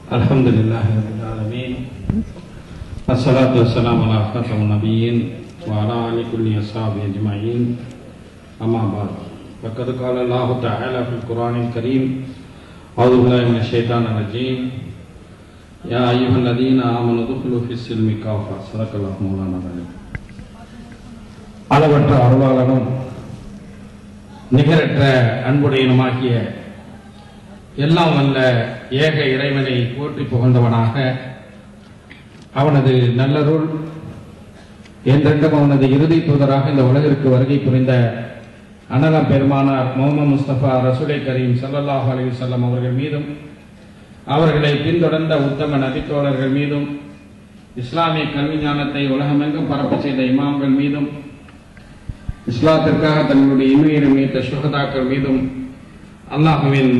Alhamdulillahi rabbil alamin. Assalatu wassalamu ala khatamin nabiyyin wa ala alihi kulli ashabihi ajma'in. Amma ba'd. Faqad qala Allahu ta'ala fil Qur'anil Karim. A'udhu billahi minash shaitanir rajim. Ya ayyuhalladhina amanu udkhulu fis silmi kaffa. Sadaqallahu mawlana al-azim. அளவற்ற அருளாளனும் நிகரற்ற அன்புடையனுமாகிய எல்லாம் வல்ல ஏக இறைவனை போற்றி புகழ்ந்தவனாக அவனது நல்லருள் என்றென்றும் அவனது இறுதி தூதராக இந்த உலகிற்கு வருகை புரிந்த அன்னலம் பெருமானார் முஹம்மது முஸ்தபா ரசூலை கரீம் ஸல்லல்லாஹு அலைஹி வஸல்லம் அவர்கள் மீதும் அவர்களை பின்தொடர்ந்த உத்தம நபித்தோழர்கள் மீதும் இஸ்லாமிய கல்வி ஞானத்தை உலகமெங்கும் பரப்ப செய்த இமாம்கள் மீதும் இஸ்லாத்திற்காக தங்களுடைய இன்னுயிரை மீட்ட சுஹதாக்கள் மீதும் அல்லாஹுவின்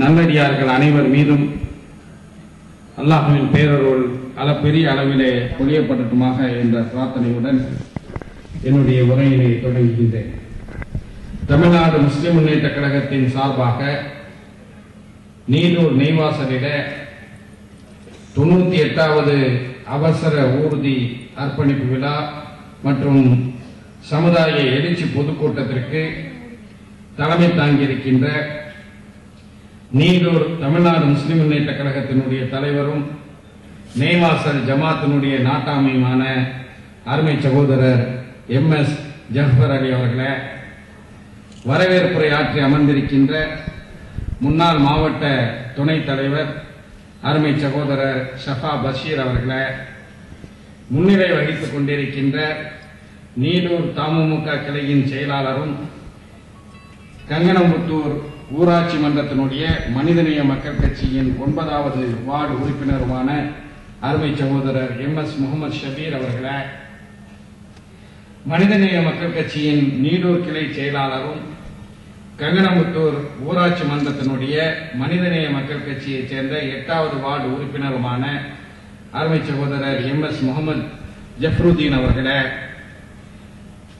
நல்லடியார்கள் அனைவர் மீதும் அல்லாஹுவின் பேரருள் பெரிய அளவிலே பொழியப்படட்டுமாக என்ற பிரார்த்தனையுடன் என்னுடைய உரையினை தொடங்குகின்றேன். தமிழ்நாடு முஸ்லிம் முன்னேற்ற கழகத்தின் சார்பாக நீடூர் நெய்வாசலில 98வது அவசர ஊர்தி அர்ப்பணிப்பு விழா மற்றும் சமுதாய எழுச்சி பொதுக்கூட்டத்திற்கு தலைமை தாங்கியிருக்கின்ற நீடூர் தமிழ்நாடு முஸ்லிம் முன்னேற்ற கழகத்தினுடைய தலைவரும் நெய்வாசல் ஜமாத்தினுடைய நாட்டாமையுமான அருமை சகோதரர் MS ஜஃபர் அலி அவர்களே, வரவேற்புரை ஆற்றி அமர்ந்திருக்கின்ற முன்னாள் மாவட்ட துணைத் தலைவர் அருமை சகோதரர் ஷஃபா பஷீர் அவர்களே, முன்னிலை வகித்துக் கொண்டிருக்கின்ற நீடூர் தமுமுக கிளையின் செயலாளரும் கங்கணமுத்தூர் ஊராட்சி மன்றத்தினுடைய மனிதநேய மக்கள் கட்சியின் 9வது வார்டு உறுப்பினருமான அருமை சகோதரர் MS முகமது ஷபீர் அவர்களே, மனிதநேய மக்கள் கட்சியின் நீடூர் கிளை செயலாளரும் கங்கணமுத்தூர் ஊராட்சி மன்றத்தினுடைய மனிதநேய மக்கள் கட்சியைச் சேர்ந்த 8வது வார்டு உறுப்பினருமான அருமை சகோதரர் MS முகமது ஜஃப்ருதீன் அவர்களே,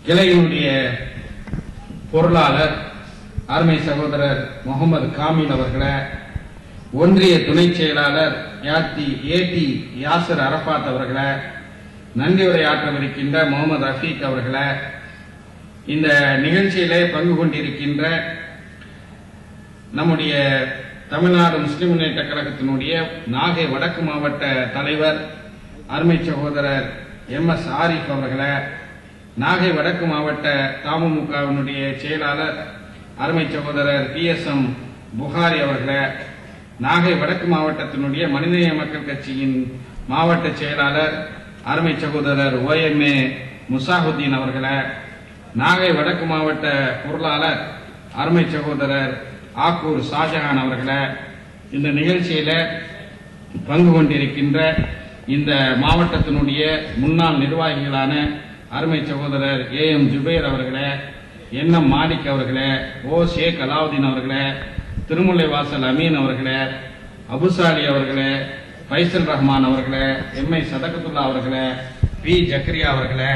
கிளையினுடைய பொருளாளர் அருமை சகோதரர் முகமது காமில் அவர்களே, ஒன்றிய துணை செயலாளர் ஏடி யாசர் அரபாத் அவர்களே, நன்றி உரையாற்றவிருக்கின்ற முகமது ரஃபீக் அவர்களே, இந்த நிகழ்ச்சியிலே பங்கு கொண்டிருக்கின்ற நம்முடைய தமிழ்நாடு முஸ்லிம் முன்னேற்ற கழகத்தினுடைய நாகை வடக்கு மாவட்ட தலைவர் அருமை சகோதரர் MS ஆரிஃப் அவர்களே, நாகை வடக்கு மாவட்ட தமுமுகவினுடைய செயலாளர் அருமை சகோதரர் PSM புகாரி அவர்களே, நாகை வடக்கு மாவட்டத்தினுடைய மனிதநேய மக்கள் கட்சியின் மாவட்ட செயலாளர் அருமை சகோதரர் OMA முசாஹுதீன் அவர்களே, நாகை வடக்கு மாவட்ட பொருளாளர் அருமை சகோதரர் ஆக்கூர் ஷாஜஹான் அவர்களே, இந்த நிகழ்ச்சியில பங்கு கொண்டிருக்கின்ற இந்த மாவட்டத்தினுடைய முன்னாள் நிர்வாகிகளான அருமை சகோதரர் AM ஜுபைர் அவர்களே, NM மாலிக் அவர்களே, ஷேக் அலாவுதீன் அவர்களே, திருமுல்லை வாசல் அமீன் அவர்களே, அபுசாலி அவர்களே, ஃபைசல் ரஹ்மான் அவர்களே, MI சதகத்துல்லா அவர்களே, P ஜக்கரியா அவர்களே,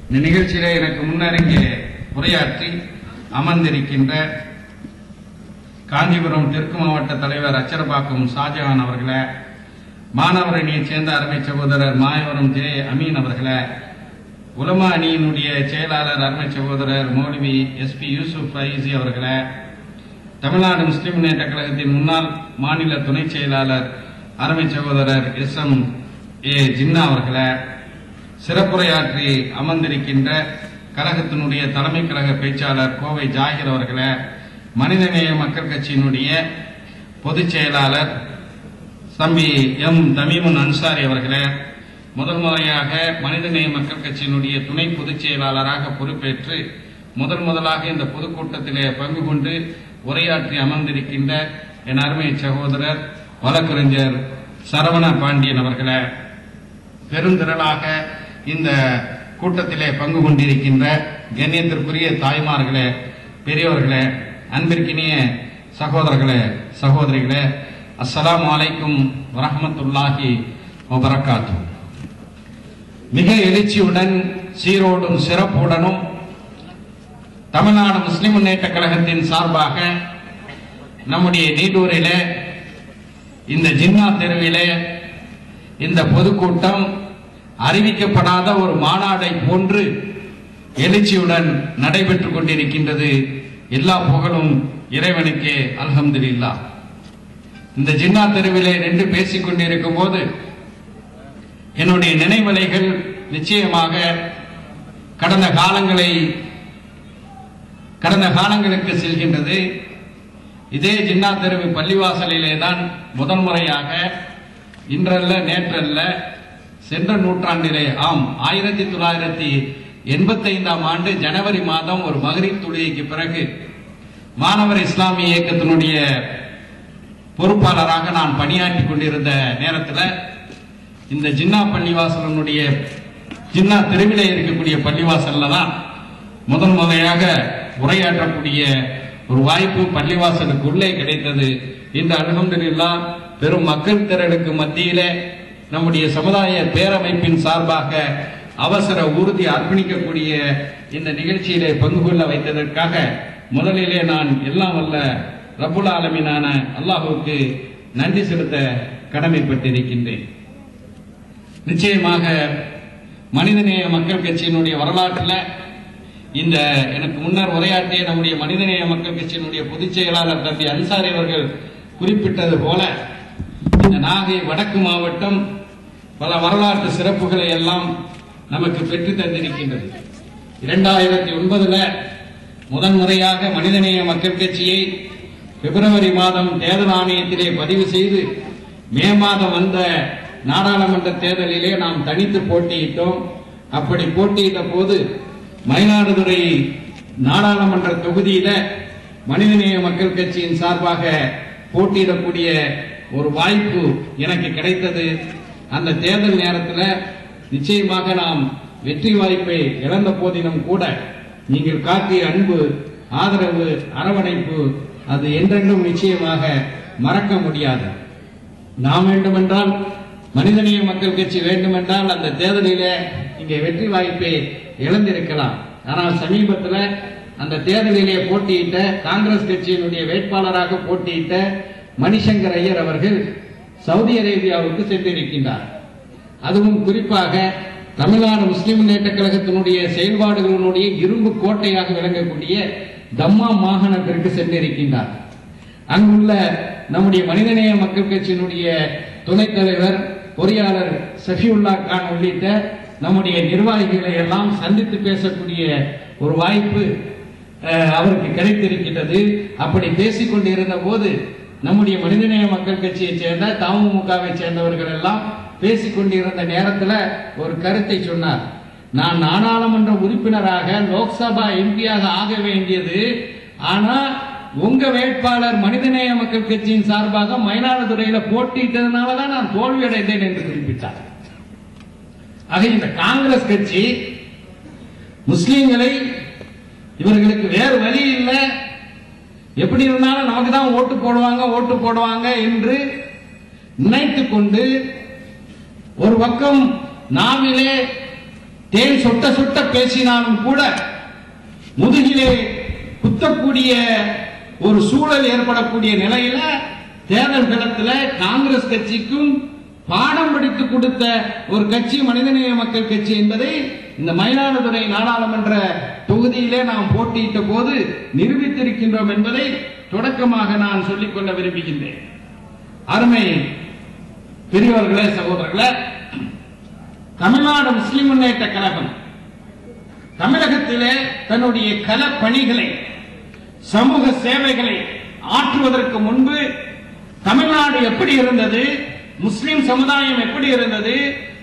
இந்த நிகழ்ச்சியில எனக்கு முன்னரங்கே உரையாற்றி அமர்ந்திருக்கின்ற காஞ்சிபுரம் தெற்கு மாவட்ட தலைவர் அச்சரபாக்கம் ஷாஜஹான் அவர்களே, மாணவர் அணியைச் சேர்ந்த அருமை சகோதரர் மாயவரம் J அமீன் அவர்களே, உலமா அணியினுடைய செயலாளர் அருமை சகோதரர் மௌலவி SP யூசுப் ஃபைசி அவர்களே, தமிழ்நாடு முஸ்லிம் முன்னேற்ற கழகத்தின் முன்னாள் மாநில துணை செயலாளர் அருமை சகோதரர் SMA ஜின்னா அவர்களே, சிறப்புரையாற்றி அமர்ந்திருக்கின்ற கழகத்தினுடைய தலைமை கழக பேச்சாளர் கோவை ஜாகிர் அவர்களே, மனிதநேய மக்கள் கட்சியினுடைய பொதுச் செயலாளர் தம்பி M தமீமுன் அன்சாரி அவர்களே, முதல் முறையாக மனிதநேய மக்கள் கட்சியினுடைய துணை பொதுச் செயலாளராக பொறுப்பேற்று முதலாக இந்த பொதுக்கூட்டத்திலே பங்கு கொண்டு உரையாற்றி அமர்ந்திருக்கின்ற என் அருமை சகோதரர் வழக்கறிஞர் சரவண பாண்டியன் அவர்களே, பெருந்திரளாக இந்த கூட்டத்திலே பங்கு கொண்டிருக்கின்ற கண்ணியத்திற்குரிய தாய்மார்களே, பெரியவர்களே, அன்பிற்கினிய சகோதரர்களே, சகோதரிகளே, அஸ்ஸலாமு அலைக்கும் வரஹ்மத்துல்லாஹி வபரகாத்துஹு. மிக எழுச்சியுடன் சீரோடும் சிறப்புடனும் தமிழ்நாடு முஸ்லிம் முன்னேற்ற கழகத்தின் சார்பாக நம்முடைய நீடூரிலே இந்த ஜின்னா தெருவிலே இந்த பொதுக்கூட்டம் அறிவிக்கப்படாத ஒரு மாநாடை போன்று எழுச்சியுடன் நடைபெற்றுக் கொண்டிருக்கின்றது. எல்லா புகழும் இறைவனுக்கே, அல்ஹம்துலில்லாஹ். இந்த ஜின்னா தெருவிலே நின்று பேசிக் கொண்டிருக்கும் போது என்னுடைய நினைவலைகள் நிச்சயமாக கடந்த காலங்களுக்கு செல்கின்றது. இதே ஜின்னா தெருவு பள்ளிவாசலிலே தான் முதல் முறையாக, இன்றல்ல நேற்றல்ல, சென்ற நூற்றாண்டிலே, 1985ஆம் ஆண்டு ஜனவரி மாதம் ஒரு மக்ரிப் தொழுகைக்கு பிறகு மாணவர் இஸ்லாமிய இயக்கத்தினுடைய பொறுப்பாளராக நான் பணியாற்றி கொண்டிருந்த நேரத்தில் இந்த ஜின்னா பள்ளிவாசலனுடைய ஜின்னா தெருவிலே இருக்கக்கூடிய பள்ளிவாசல்ல தான் முதல் முறையாக உரையாற்றக்கூடிய ஒரு வாய்ப்பு பள்ளிவாசலுக்கு உள்ளே கிடைத்தது. இந்த அல்ஹம்துலில்லாஹ் பெரும் மக்கள் திரளுக்கு மத்தியிலே நம்முடைய சமுதாய பேரமைப்பின் சார்பாக அவசர ஊர்தி அர்ப்பணிக்கக்கூடிய இந்த நிகழ்ச்சியிலே பங்கு கொள்ள வைத்ததற்காக முதலிலே நான் எல்லாம் வல்ல ரப்புல் ஆலமீனான அல்லாஹ்வுக்கு நன்றி செலுத்த கடமைப்பட்டிருக்கின்றேன். நிச்சயமாக மனிதநேய மக்கள் கட்சியினுடைய வரலாற்றில் இந்த எனக்கு முன்னர் உரையாற்றிய நம்முடைய மனிதநேய மக்கள் கட்சியினுடைய பொதுச் செயலாளர் தம்பி அன்சாரி அவர்கள் குறிப்பிட்டது போல இந்த நாகை வடக்கு மாவட்டம் பல வரலாற்று சிறப்புகளை எல்லாம் நமக்கு பெற்று தந்திருக்கின்றது. 2009 முதன்முறையாக மனிதநேய மக்கள் கட்சியை பிப்ரவரி மாதம் தேர்தல் ஆணையத்திலே பதிவு செய்து மே மாதம் வந்த நாடாளுமன்ற தேர்தலிலே நாம் தனித்து போட்டியிட்டோம். அப்படி போட்டியிட்ட போது மயிலாடுதுறை நாடாளுமன்ற தொகுதியில மனிதநேய மக்கள் கட்சியின் சார்பாக போட்டியிடக்கூடிய ஒரு வாய்ப்பு எனக்கு கிடைத்தது. அந்த தேர்தல் நேரத்தில் நிச்சயமாக நாம் வெற்றி வாய்ப்பை இழந்த போதிலும் கூட நீங்கள் காட்டிய அன்பு, ஆதரவு, அரவணைப்பு அது என்றென்றும் நிச்சயமாக மறக்க முடியாது. நாம் வேண்டுமென்றால், மனிதநேய மக்கள் கட்சி வேண்டுமென்றால் அந்த தேர்தலிலே இங்கே வெற்றி வாய்ப்பை இழந்திருக்கலாம். ஆனால் சமீபத்தில் அந்த தேர்தலிலே போட்டியிட்ட காங்கிரஸ் கட்சியினுடைய வேட்பாளராக போட்டியிட்ட மணிசங்கர் ஐயர் அவர்கள் சவுதி அரேபியாவுக்கு சென்றிருக்கின்றார். அதுவும் குறிப்பாக தமிழ்நாடு முஸ்லிம் முன்னேற்ற கழகத்தினுடைய செயல்பாடுகளினுடைய இரும்பு கோட்டையாக விளங்கக்கூடிய தம்மாம் மாகாணத்திற்கு சென்றிருக்கின்றார். அங்குள்ள நம்முடைய மனிதநேய மக்கள் கட்சியினுடைய துணைத் தலைவர் பொறியாளர் சஃபியுல்லா கான் உள்ளிட்ட நம்முடைய நிர்வாகிகளை எல்லாம் சந்தித்து பேசக்கூடிய ஒரு வாய்ப்பு அவருக்கு கிடைத்திருக்கின்றது. அப்படி பேசிக் கொண்டிருந்த போது நம்முடைய மனிதநேய மக்கள் கட்சியை சேர்ந்த தமுமுகவை சேர்ந்தவர்கள் எல்லாம் பேசிக் கொண்டிருந்த நேரத்தில் ஒரு கருத்தை சொன்னார். நான் நாடாளுமன்ற உறுப்பினராக லோக்சபா எம்பியாக ஆக வேண்டியது, ஆனா உங்க வேட்பாளர் மனிதநேய மக்கள் கட்சியின் சார்பாக மயிலாடுதுறையில போட்டியிட்டதுனாலதான் நான் தோல்வியடைந்தேன் என்று குறிப்பிட்டார். ஆக இந்த காங்கிரஸ் கட்சி முஸ்லீம்களை இவர்களுக்கு வேறு வழி இல்லை, எப்படி இருந்தாலும் நமக்கு தான் ஓட்டு போடுவாங்க என்று நினைத்துக் கொண்டு ஒரு பக்கம் நாவிலே தேன் சொட்ட சொட்ட பேசினாலும் கூட முதுகிலே குத்தக்கூடிய ஒரு சூழல் ஏற்படக்கூடிய நிலையில தேர்தல் களத்தில் காங்கிரஸ் கட்சிக்கும் பாடம் படித்து கொடுத்த ஒரு கட்சி மனிதநேய மக்கள் கட்சி என்பதை இந்த மயிலாடுதுறை நாடாளுமன்ற தொகுதியிலே நாம் போட்டியிட்ட போது நிரூபித்திருக்கின்றோம் என்பதை தொடக்கமாக நான் சொல்லிக்கொள்ள விரும்புகின்றேன். அருமை பெரியவர்களே, சகோதரர்களே, தமிழ்நாடு முஸ்லிம் முன்னேற்ற கழகம் தமிழகத்திலே தன்னுடைய கள பணிகளை, சமூக சேவைகளை ஆற்றுவதற்கு முன்பு தமிழ்நாடு எப்படி இருந்தது, முஸ்லிம் சமுதாயம் எப்படி இருந்தது,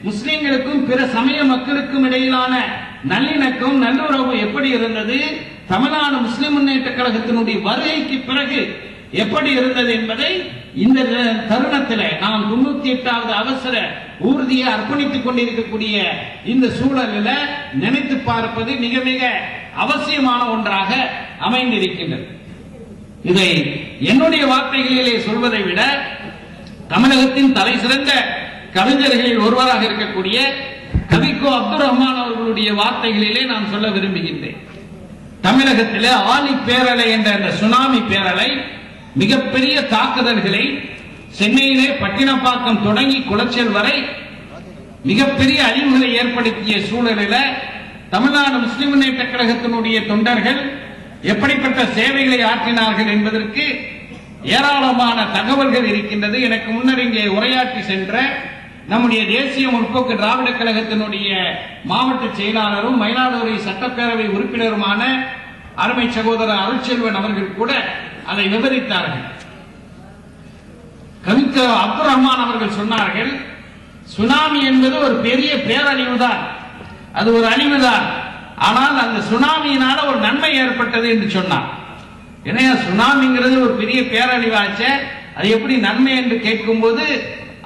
முஸ்லிம்களுக்கும் பிற சமய மக்களுக்கும் இடையிலான நல்லிணக்கம், நல்லுறவு எப்படி இருந்தது, தமிழ்நாடு முஸ்லிம் முன்னேற்ற கழகத்தினுடைய வருகைக்கு பிறகு எப்படி இருந்தது என்பதை இந்த தருணத்தில் நாம் 98வது அவசர ஊர்தியை அர்ப்பணித்துக் கொண்டிருக்கக்கூடிய இந்த சூழலில் நினைத்து பார்ப்பது மிக மிக அவசியமான ஒன்றாக அமைந்திருக்கின்றது. இதை என்னுடைய வார்த்தைகளிலே சொல்வதை விட தமிழகத்தின் தலை சிறந்த கவிஞர்களில் ஒருவராக இருக்கக்கூடிய கவிக்கோ அப்துல் ரஹ்மான் அவர்களுடைய வார்த்தைகளிலே நான் சொல்ல விரும்புகின்றேன். தமிழகத்திலே ஆலி பேரலை என்ற அந்த சுனாமி பேரலை மிகப்பெரிய தாக்குதல்களை சென்னையிலே பட்டினப்பாக்கம் தொடங்கி குளச்சல் வரை மிகப்பெரிய அழிவுகளை ஏற்படுத்திய சூழலில் தமிழ்நாடு முஸ்லிம் முன்னேற்ற கழகத்தினுடைய தொண்டர்கள் எப்படிப்பட்ட சேவைகளை ஆற்றினார்கள் என்பதற்கு ஏராளமான தகவல்கள் இருக்கின்றது. எனக்கு முன்னர் இங்கே உரையாற்றி சென்ற நம்முடைய தேசிய முற்போக்கு திராவிட கழகத்தினுடைய மாவட்ட செயலாளரும் மயிலாடுதுறை சட்டப்பேரவை உறுப்பினருமான அருமை சகோதரர் அருட்செல்வன் அவர்கள் கூட அதை விவரித்தார்கள். கவிஞர் அப்துல் ரஹ்மான் அவர்கள் சொன்னார்கள், சுனாமி என்பது ஒரு பெரிய பேரழிவுதான், அது ஒரு அழிவுதான். ஆனால் அந்த சுனாமியினால ஒரு நன்மை ஏற்பட்டது என்று சொன்னார். ஏன்னா சுனாமிங்கிறது ஒரு பெரிய பேரழிவாச்ச, அது எப்படி நன்மை என்று கேட்கும் போது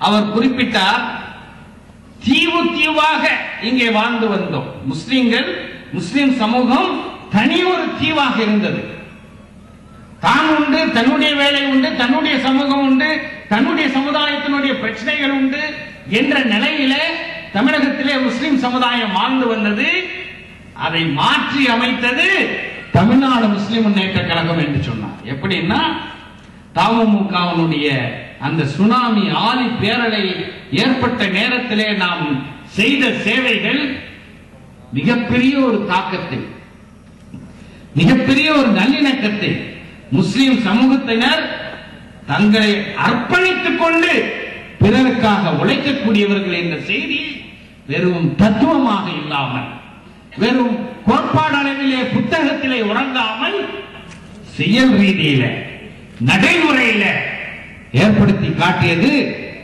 அவர் குறிப்பிட்டார், தீவு தீவாக இங்கே வாழ்ந்து வந்தோம் முஸ்லிம்கள், முஸ்லிம் சமூகம் தனி ஒரு தீவாக இருந்தது. தான் உண்டு, தன்னுடைய வேலை உண்டு, தன்னுடைய சமூகம் உண்டு, தன்னுடைய சமுதாயத்தினுடைய பிரச்சனைகள் உண்டு என்ற நிலையில தமிழகத்திலே முஸ்லிம் சமுதாயம் வாழ்ந்து வந்தது. அதை மாற்றி அமைத்தது தமிழ்நாடு முஸ்லிம் முன்னேற்ற கழகம் என்று சொன்னார். எப்படின்னா தமுமுகவினுடைய அந்த சுனாமி ஆழி பேரலை ஏற்பட்ட நேரத்திலே நாம் செய்த சேவைகள் மிகப்பெரிய ஒரு தாக்கத்தை, மிகப்பெரிய ஒரு நல்லிணக்கத்தை, முஸ்லிம் சமூகத்தினர் தங்களை அர்ப்பணித்துக் கொண்டு பிறருக்காக உழைக்கக்கூடியவர்கள் என்ற செய்தி வெறும் தத்துவமாக இல்லாமல், வெறும் கோட்பாடு அளவிலே புத்தகத்திலே உறங்காமல் செயல் ரீதியில நடைமுறையில ஏற்படுத்தி காட்டியது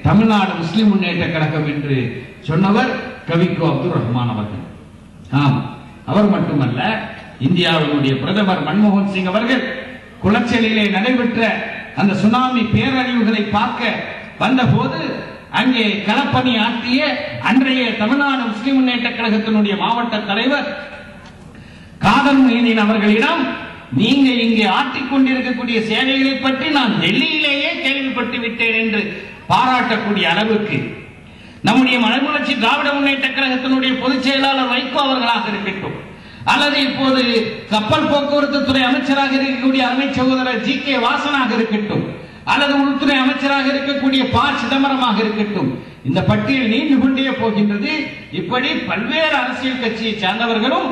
தமிழ்நாடு முஸ்லிம் முன்னேற்ற கழகம் என்று சொன்னவர் கவிக்கோ அப்துல் ரஹ்மான் அவர்கள். ஆம், அவர் மட்டுமல்ல, இந்தியாவினுடைய பிரதமர் மன்மோகன் சிங் அவர்கள் குளச்சலிலே நடைபெற்ற அந்த சுனாமி பேரழிவுகளை பார்க்க வந்தபோது அங்கே களப்பணி ஆற்றிய அன்றைய தமிழ்நாடு முஸ்லிம் முன்னேற்ற கழகத்தினுடைய மாவட்ட தலைவர் காதர் மொய்தீன் அவர்களிடம், நீங்க இங்கே ஆற்றிக் கொண்டிருக்கக்கூடிய சேவைகளை பற்றி நான் டெல்லியிலேயே கேள்விப்பட்டு விட்டேன் என்று பாராட்டக்கூடிய அளவுக்கு நம்முடைய மறுமலர்ச்சி திராவிட முன்னேற்ற கழகத்தினுடைய பொதுச் செயலாளர் வைகோ அவர்களாக இருக்கட்டும், அல்லது இப்போது கப்பல் போக்குவரத்து துறை அமைச்சராக இருக்கக்கூடிய அருமை சகோதரர் ஜி கே வாசனாக இருக்கட்டும், அல்லது உள்துறை அமைச்சராக இருக்கக்கூடிய ப சிதம்பரமாக இருக்கட்டும், இந்த பட்டியல் நீண்டு கொண்டே போகின்றது. இப்படி பல்வேறு அரசியல் கட்சியை சார்ந்தவர்களும்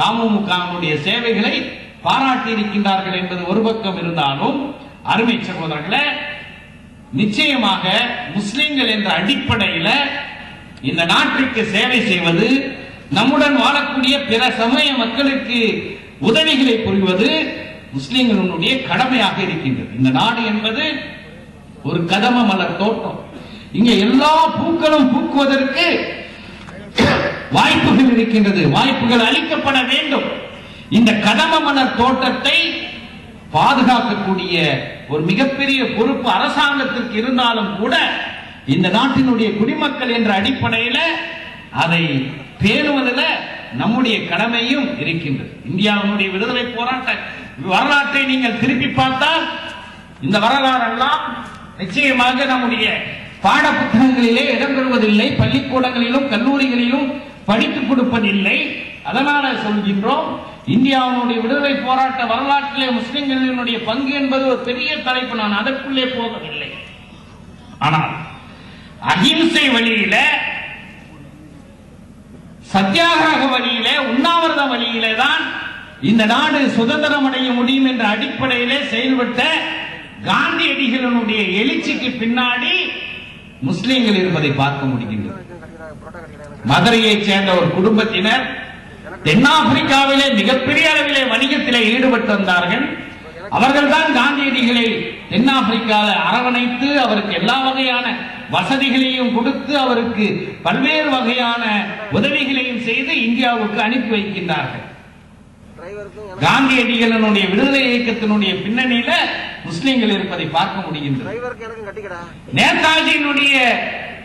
தமுமுகவினுடைய சேவைகளை பாராட்டி இருக்கின்றார்கள் என்பது ஒரு பக்கம் இருந்தாலும், அருமை சகோதரர்களே, நிச்சயமாக முஸ்லிம்கள் என்ற அடிப்படையில் இந்த நாட்டிற்கு சேவை செய்வது, நம்முடன் வாழக்கூடிய பிற சமய மக்களுக்கு உதவிகளை புரிவது முஸ்லிம்களுடைய கடமையாக இருக்கின்றது. இந்த நாடு என்பது ஒரு கதம மலர் தோட்டம். இங்கே எல்லா பூக்களும் பூக்குவதற்கு வாய்ப்புகள் இருக்கின்றது, வாய்ப்புகள் அளிக்கப்பட வேண்டும். இந்த கதம மலர் தோட்டத்தை பாதுகாக்கக்கூடிய ஒரு மிகப்பெரிய பொறுப்பு அரசாங்கத்திற்கு இருந்தாலும் கூட இந்த நாட்டினுடைய குடிமக்கள் என்ற அடிப்படையில் அதை பேணுவதில் நம்முடைய கடமையும் இருக்கின்றது. இந்தியாவினுடைய விடுதலை போராட்ட வரலாற்றை நீங்கள் திருப்பி பார்த்தால் இந்த வரலாறெல்லாம் நிச்சயமாக நம்முடைய பாட புத்தகங்களிலே இடம்பெறுவதில்லை, பள்ளிக்கூடங்களிலும் கல்லூரிகளிலும் படித்துக் கொடுப்பதில்லை. அதனால சொல்கின்றோம், இந்தியாவினுடைய விடுதலை போராட்ட வரலாற்றிலே முஸ்லிம்களினுடைய பங்கு என்பது ஒரு பெரிய தலைப்பு, நான் அதற்குள்ளே போகவில்லை. ஆனால் அகிம்சை வழியில, சத்தியாகிரக வழியிலே, உண்ணாவிரத வழியிலே தான் இந்த நாடு சுதந்திரம் அடைய முடியும் என்ற அடிப்படையிலே செயல்பட்ட காந்தியடிகளினுடைய எழுச்சிக்கு பின்னாடி முஸ்லிம்கள் இருப்பதை பார்க்க முடிகின்றது. மதுரையை சேர்ந்த ஒரு குடும்பத்தினர் தென்னாப்பிரிக்காவிலே மிகப்பெரிய அளவிலே வணிகத்திலே ஈடுபட்டு வந்தார்கள். அவர்கள் தான் காந்தியடிகளை தென்னாப்பிரிக்காவில் அரவணைத்து அவருக்கு எல்லா வகையான வசதிகளையும் கொடுத்து அவருக்கு பல்வேறு வகையான உதவிகளையும் செய்து இந்தியாவுக்கு அனுப்பி வைக்கின்றார்கள். காந்தியடிகளினுடைய விடுதலை இயக்கத்தினுடைய பின்னணியில முஸ்லிம்கள் இருப்பதை பார்க்க முடிகின்றது. நேதாஜியினுடைய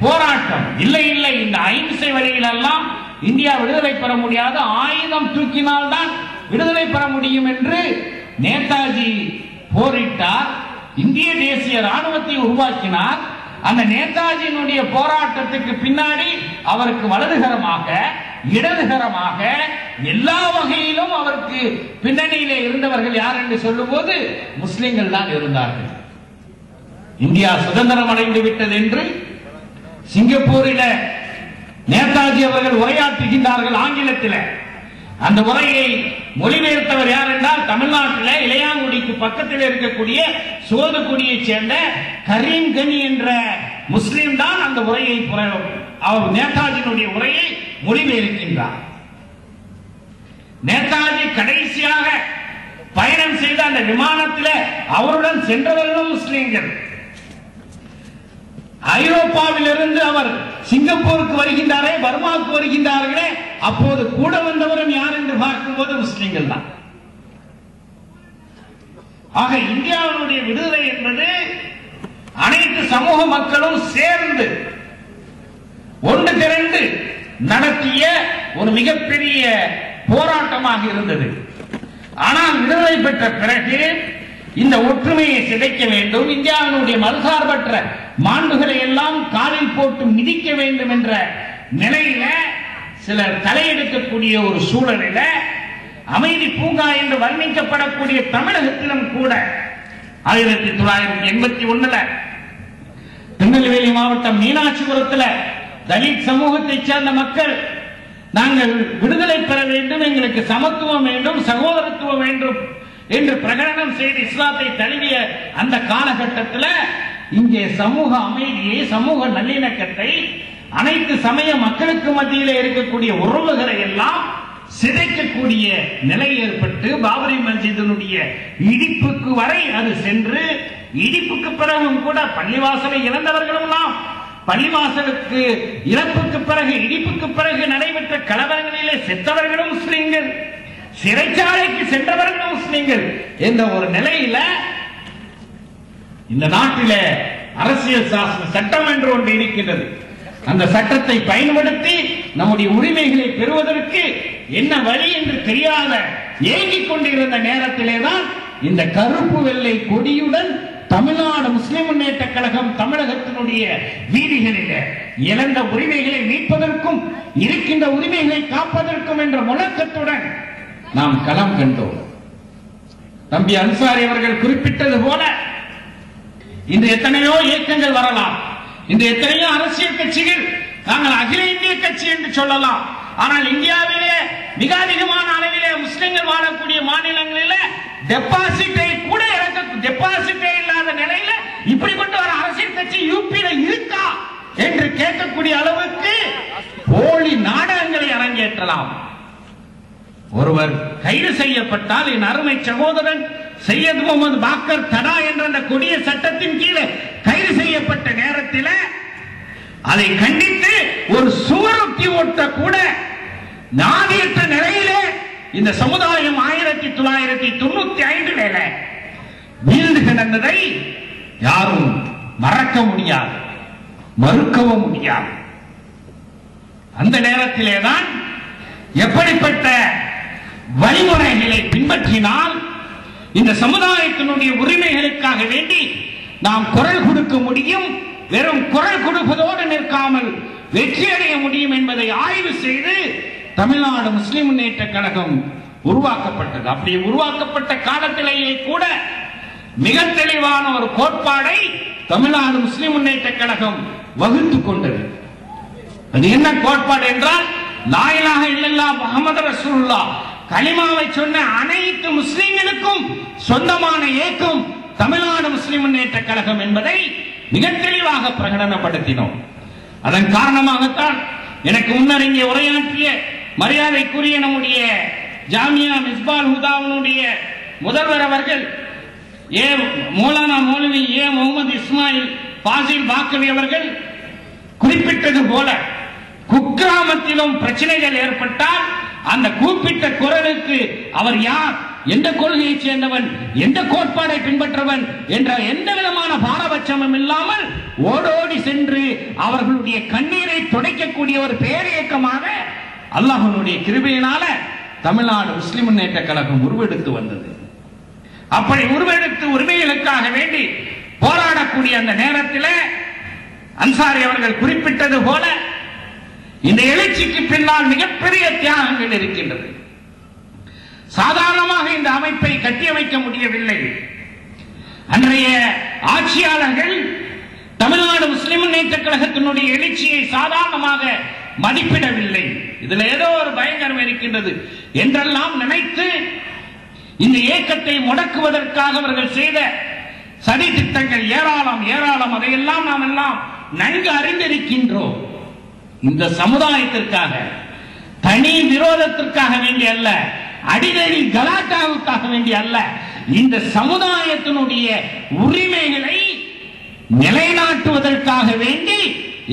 போராட்டம் இல்லை இல்லை, இந்த அகிம்சை வழியிலெல்லாம் இந்தியா விடுதலை பெற முடியாது, ஆயுதம் தூக்கினால்தான் விடுதலை பெற முடியும் என்று நேதாஜி போரிட்டார். இந்திய தேசிய ராணுவத்தை உருவாக்கினார். அந்த நேதாஜியினுடைய போராட்டத்துக்கு பின்னாடி அவருக்கு வலதுகரமாக இடதுகரமாக எல்லா வகையிலும் அவருக்கு பின்னணியிலே இருந்தவர்கள் யார் என்று சொல்லும் போது முஸ்லிம்கள் தான் இருந்தார்கள். இந்தியா சுதந்திரம் அடைந்து விட்டது என்று சிங்கப்பூரில் நேதாஜி அவர்கள் உரையாற்றுகின்றார்கள் ஆங்கிலத்தில். அந்த உரையை மொழிபெயர்த்தவர் யார் என்றால் தமிழ்நாட்டில் இளையாங்குடிக்கு பக்கத்தில் இருக்கக்கூடிய சோதுக்குடியை சேர்ந்த கரீம்கனி என்ற முஸ்லிம் தான் அந்த உரையை அவர் நேதாஜியினுடைய உரையை மொழிபெயர்க்கின்றார். நேதாஜி கடைசியாக பயணம் செய்த அந்த விமானத்தில் அவருடன் சென்றவர்களும் முஸ்லிம்கள். ஐரோப்பாவிலிருந்து அவர் சிங்கப்பூருக்கு வருகின்றாரே, பர்மாவுக்கு வருகின்றார்களே, அப்போது கூட வந்தவரும் யார் என்று பார்க்கும்போது முஸ்லிம்கள் தான். ஆக இந்தியாவினுடைய விடுதலை என்பது அனைத்து சமூக மக்களும் சேர்ந்து ஒன்று திரண்டு நடத்திய ஒரு மிகப்பெரிய போராட்டமாக இருந்தது. ஆனால் விடுதலை பெற்ற பிறகு இந்த ஒற்றுமையை சிதைக்க வேண்டும், இந்தியாவினுடைய மறுசார்பற்ற மாண்புகளை எல்லாம் காலில் போட்டு மிதிக்க வேண்டும் என்ற நிலையில சிலர் தலையெடுக்கக்கூடிய ஒரு சூழலில் அமைதி பூங்கா என்று வர்ணிக்கப்படக்கூடிய தமிழகத்திலும் கூட 1981 திருநெல்வேலி மாவட்டம் மீனாட்சிபுரத்தில் தலித் சமூகத்தைச் சேர்ந்த மக்கள் நாங்கள் விடுதலை பெற வேண்டும், எங்களுக்கு சமத்துவம் வேண்டும், சகோதரத்துவம் வேண்டும் என்று பிரகடனம் செய்து இஸ்லாத்தை தழுவிய அந்த காலகட்டத்தில் இங்கே சமூக அமைதியை, சமூக நல்லிணக்கத்தை, அனைத்து சமய மக்களுக்கு மத்தியில் இருக்கக்கூடிய உறவுகளை எல்லாம் சிதைக்கக்கூடிய நிலை ஏற்பட்டு பாபரி மஸ்ஜிதினுடைய இடிப்புக்கு வரை அது சென்று, இடிப்புக்கு பிறகும் கூட பள்ளிவாசலை இழந்தவர்களும் பள்ளிவாசலுக்கு இறப்புக்கு பிறகு, இடிப்புக்கு பிறகு நடைபெற்ற கலவரங்களிலே செத்தவர்களும் முஸ்லிம்கள், சிறைச்சாலைக்கு சென்றவர்களும் முஸ்லிம்கள் என்ற ஒரு நிலையில இந்த நாட்டிலே அரசியல் சாசன சட்டம் என்று ஒன்று இருக்கின்றது. அந்த சட்டத்தை பயன்படுத்தி நம்முடைய உரிமைகளை பெறுவதற்கு என்ன வழி என்று தெரியாத ஏங்கிக் கொண்டிருந்த நேரத்திலே தான் இந்த கருப்பு வெள்ளை கொடியுடன் தமிழ்நாடு முஸ்லிம் முன்னேற்ற கழகம் தமிழகத்தினுடைய வீதிகளில் இழந்த உரிமைகளை மீட்பதற்கும் இருக்கின்ற உரிமைகளை காப்பதற்கும் என்ற முழக்கத்துடன் நாம் களம் கண்டோம். தம்பி அன்சாரி அவர்கள் குறிப்பிட்டது போல இன்று எத்தனையோ இயக்கங்கள் வரலாம், இன்று எத்தனையோ அரசியல் கட்சிகள், நாங்கள் அகில இந்திய கட்சி என்று சொல்லலாம். ஆனால் இந்தியாவிலே மிக அதிகமான அளவிலே முஸ்லிம்கள் வாழக்கூடிய மாநிலங்களில் டெபாசிட்டை கூட டெபாசிட்டே இல்லாத நிலையில இப்படிப்பட்ட ஒரு அரசியல் கட்சி யூபியில இருக்கா என்று கேட்கக்கூடிய அளவுக்கு போலி நாடகங்களை அரங்கேற்றலாம். ஒருவர் கைது செய்யப்பட்டால் என் அருமை சகோதரன் சையத் முகமது பாக்கர் தடா என்ற அந்த கொடிய சட்டத்தின் கீழே கைது செய்யப்பட்ட நேரத்தில் அதை கண்டித்து ஒரு சுவரொட்டி ஓட்ட கூட நாதியற்ற நிலையிலே இந்த சமுதாயம் 1995 வீழ்ந்து கிடந்ததை யாரும் மறக்க முடியாது, மறுக்கவும் முடியாது. அந்த நேரத்திலே தான் எப்படிப்பட்ட வழிமுறைகளை பின்பற்றினால் இந்த சமுதாயத்தினுடைய உரிமைகளுக்காக வேண்டி நாம் குரல் கொடுக்க முடியும், வெறும் குரல் கொடுப்பதோடு நிற்காமல் வெற்றியடைய முடியும் என்பதை ஆய்வு செய்து தமிழ்நாடு முஸ்லிம் முன்னேற்ற கழகம் உருவாக்கப்பட்டது. அப்படி உருவாக்கப்பட்ட காலத்திலேயே கூட மிக தெளிவான ஒரு கோட்பாடை தமிழ்நாடு முஸ்லிம் முன்னேற்ற கழகம் வகுத்துக் கொண்டது. அது என்ன கோட்பாடு என்றால், லா இலாஹ இல்லல்லாஹ் முஹம்மது ரசூலுல்லாஹ் கலிமாவை சொன்ன அனைத்து முஸ்லிம்களுக்கும் சொந்தமான இயக்கம் தமிழ்நாடு முஸ்லிம் முன்னேற்ற கழகம் என்பதை மிக தெளிவாக பிரகடனப்படுத்தினோம். அதன் காரணமாகத்தான் எனக்கு முன்னர் இங்கே உரையாற்றிய மரியாதைக்குரிய நம்முடைய ஜாமியா மிஸ்பால் ஹுதாவுடைய முதல்வர் அவர்கள் மௌலானா மௌலவி முகமது இஸ்மாயில் பாசில் பாக்கவி அவர்கள் குறிப்பிட்டது போல, குக்கிராமத்திலும் பிரச்சனைகள் ஏற்பட்டால் அந்த கூப்பிட்ட குரலுக்கு அவர் யார், எந்த கொள்கையை சேர்ந்தவன், எந்த கோட்பாடை பின்பற்றவன் என்ற எந்த விதமான பாரபட்சமும் இல்லாமல் ஓடோடி சென்று அவர்களுடைய கண்ணீரை துடைக்கக்கூடிய ஒரு பேரியக்கமாக அல்லாஹ்வுடைய கிருபையினால தமிழ்நாடு முஸ்லிம் முன்னேற்ற கழகம் உருவெடுத்து வந்தது. அப்படி உருவெடுத்து உரிமைகளுக்காக வேண்டி போராடக்கூடிய அந்த நேரத்தில் அன்சாரி அவர்கள் குறிப்பிட்டது போல இந்த எழுச்சிக்கு பின்னால் மிகப்பெரிய தியாகங்கள் இருக்கின்றது. சாதாரணமாக இந்த அமைப்பை கட்டியமைக்க முடியவில்லை. அன்றைய ஆட்சியாளர்கள் தமிழ்நாடு முஸ்லிம் முன்னேற்ற கழகத்தினுடைய எழுச்சியை சாதாரணமாக மதிப்பிடவில்லை. இதுல ஏதோ ஒரு பயங்கரம் இருக்கின்றது என்றெல்லாம் நினைத்து இந்த இயக்கத்தை முடக்குவதற்காக அவர்கள் செய்த சதி திட்டங்கள் ஏராளம் ஏராளம். அதையெல்லாம் நாம் எல்லாம் நன்கு அறிந்திருக்கின்றோம். இந்த சமுதாயத்திற்காக, தனி விரோதத்திற்காக வேண்டிய அல்ல, அடிதடி கலாட்டாவுக்காக வேண்டிய அல்ல, இந்த சமுதாயத்தினுடைய உரிமைகளை நிலைநாட்டுவதற்காக வேண்டி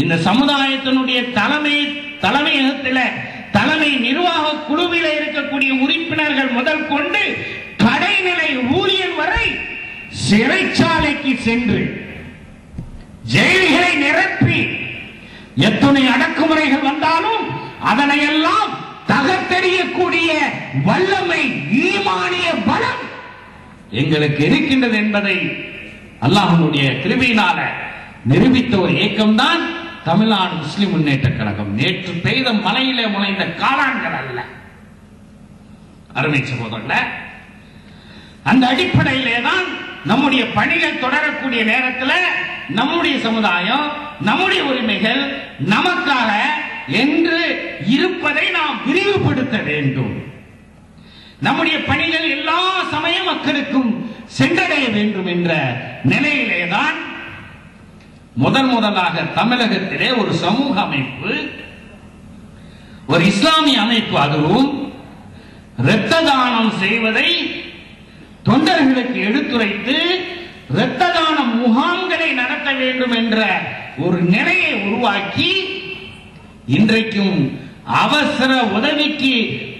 இந்த சமுதாயத்தினுடைய தலைமையகத்தில் தலைமை நிர்வாக குழுவில் இருக்கக்கூடிய உறுப்பினர்கள் முதல் கொண்டு கடைநிலை ஊழியர் வரை சிறைச்சாலைக்கு சென்று ஜெயில்களை நிரப்பி எத்தனை அடக்குமுறைகள் வந்தாலும் அதனையெல்லாம் தகர்த்தெறியக்கூடிய வல்லமை, ஈமானிய பலம் எங்களுக்கு இருக்கின்றது என்பதை அல்லாஹ்வுடைய கிருபையினால நிரூபித்த ஒரு இயக்கம்தான் தமிழ்நாடு முஸ்லிம் முன்னேற்ற கழகம். நேற்று பெய்த மலையிலே முளைந்த காளான்கள் அல்ல அருமை சகோதரர்களே. அந்த அடிப்படையிலே தான் நம்முடைய பணிகள் தொடரக்கூடிய நேரத்தில் நம்முடைய சமுதாயம், நம்முடைய உரிமைகள் நமக்காக என்று இருப்பதை நாம் விரிவுபடுத்த வேண்டும். நம்முடைய பணிகள் எல்லா சமய மக்களுக்கும் சென்றடைய வேண்டும் என்ற நிலையிலேதான் முதலாக தமிழகத்திலே ஒரு சமூக அமைப்பு, ஒரு இஸ்லாமிய அமைப்பு, அதுவும் இரத்த தானம் செய்வதை தொண்டர்களுக்கு எடுத்துரைத்து இரத்த தான முகாம்களை நடத்த வேண்டும் என்ற ஒரு நிலையை உருவாக்கி இன்றைக்கும் அவசர உதவிக்கு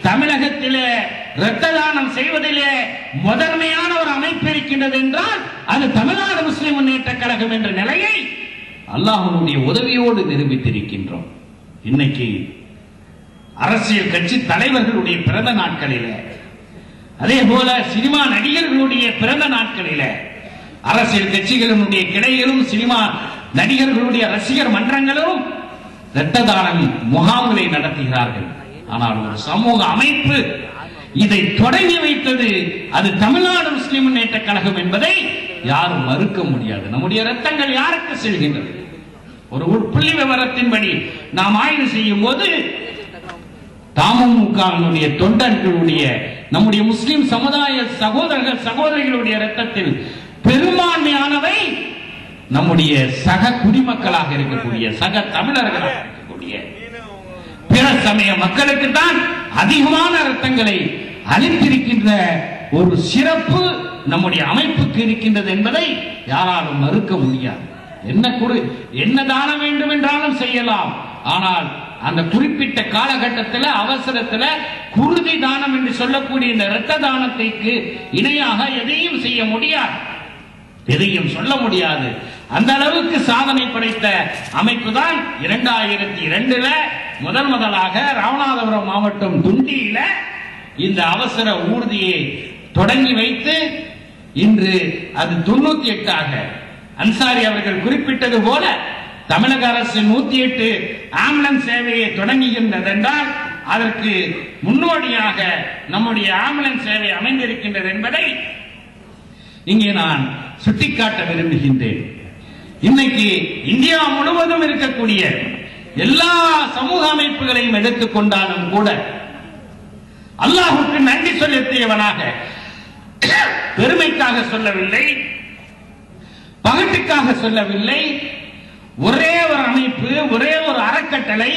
தமிழகத்திலே இரத்த தானம் செய்வதிலே முதன்மையான ஒரு அமைப்பு இருக்கின்றது என்றால் அது தமிழ்நாடு முஸ்லிம் முன்னேற்ற கழகம் என்ற நிலையை அல்லாஹ்வுடைய உதவியோடு நிரூபித்திருக்கின்றோம். இன்னைக்கு அரசியல் கட்சி தலைவர்களுடைய பிறந்த நாட்களிலே, அதே போல சினிமா நடிகர்களுடைய பிறந்த நாட்களிலே அரசியல் கட்சிகளுடைய கிளைகளும் சினிமா நடிகர்களுடைய ரசிகர் மன்றங்களும் இரத்த தான முகாம்களை நடத்துகிறார்கள். ஆனால் ஒரு சமூக அமைப்பு இதை தொடங்கி வைத்தது அது தமிழ்நாடு முஸ்லிம் முன்னேற்ற கழகம் என்பதை யாரும் மறுக்க முடியாது. நம்முடைய இரத்தங்கள் யாருக்கு செல்கின்றது? ஒரு புள்ளி விவரத்தின்படி நாம் ஆய்வு செய்யும் போது தமுமுகவினுடைய தொண்டர்களுடைய, நம்முடைய முஸ்லிம் சமுதாய சகோதரர்கள் சகோதரிகளுடைய இரத்தத்தில் பெரும்பான்மையானவை நம்முடைய சக குடிமக்களாக இருக்கக்கூடிய, சக தமிழர்களாக இருக்கக்கூடிய பிற சமய மக்களுக்கு தான் அதிகமான இரத்தங்களை அளித்திருக்கின்ற ஒரு சிறப்பு நம்முடைய அமைப்புக்கு இருக்கின்றது என்பதை யாராலும் மறுக்க முடியாது. என்ன தானம் வேண்டும் என்றாலும் செய்யலாம். ஆனால் அந்த குறிப்பிட்ட காலகட்டத்தில் அவசரத்தில் குருதி தானம் என்று சொல்லக்கூடிய இந்த இரத்த தானத்திற்கு இணையாக எதையும் செய்ய முடியாது, எதையும் சொல்ல முடியாது. அந்த அளவுக்கு சாதனை படைத்த அமைப்பு தான் 2002 முதலாக ராமநாதபுரம் மாவட்டம் துண்டியில இந்த அவசர ஊர்தியை தொடங்கி வைத்து இன்று அது 98 அன்சாரி அவர்கள் குறிப்பிட்டது போல தமிழக அரசு 108 ஆம்புலன்ஸ் சேவையை தொடங்குகின்றது என்றால் அதற்கு முன்னோடியாக நம்முடைய ஆம்புலன்ஸ் சேவை அமைந்திருக்கின்றது என்பதை இங்கே நான் சுட்டிக்காட்ட விரும்புகின்றேன். இன்னைக்கு இந்தியா முழுவதும் இருக்கக்கூடிய எல்லா சமூக அமைப்புகளையும் எடுத்துக்கொண்டாலும் கூட அல்லாஹ்வுக்கு நன்றி செலுத்தியவனாக, பெருமைக்காக சொல்லவில்லை, பகட்டுக்காக சொல்லவில்லை, ஒரே ஒரு அமைப்பு, ஒரே ஒரு அறக்கட்டளை,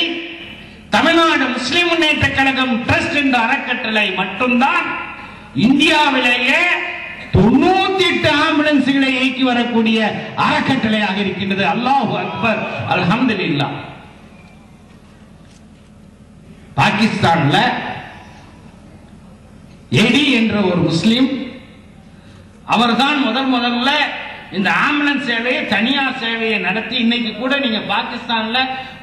தமிழ்நாடு முஸ்லிம் முன்னேற்ற கழகம் ட்ரஸ்ட் என்ற அறக்கட்டளை மட்டும்தான் இந்தியாவிலேயே 98 ஆம்புலன்ஸ்களை இயக்கி வரக்கூடிய அறக்கட்டளையாக இருக்கின்றது. அல்லாஹு அக்பர், அல்ஹம்துலில்லாஹ். பாகிஸ்தான்ல எடி என்ற ஒரு முஸ்லிம், அவர்தான் முதல்ல இந்த ஆம்புலன்ஸ் சேவையை, தனியார் சேவையை நடத்தி, இன்னைக்கு கூட நீங்க பாகிஸ்தான்ல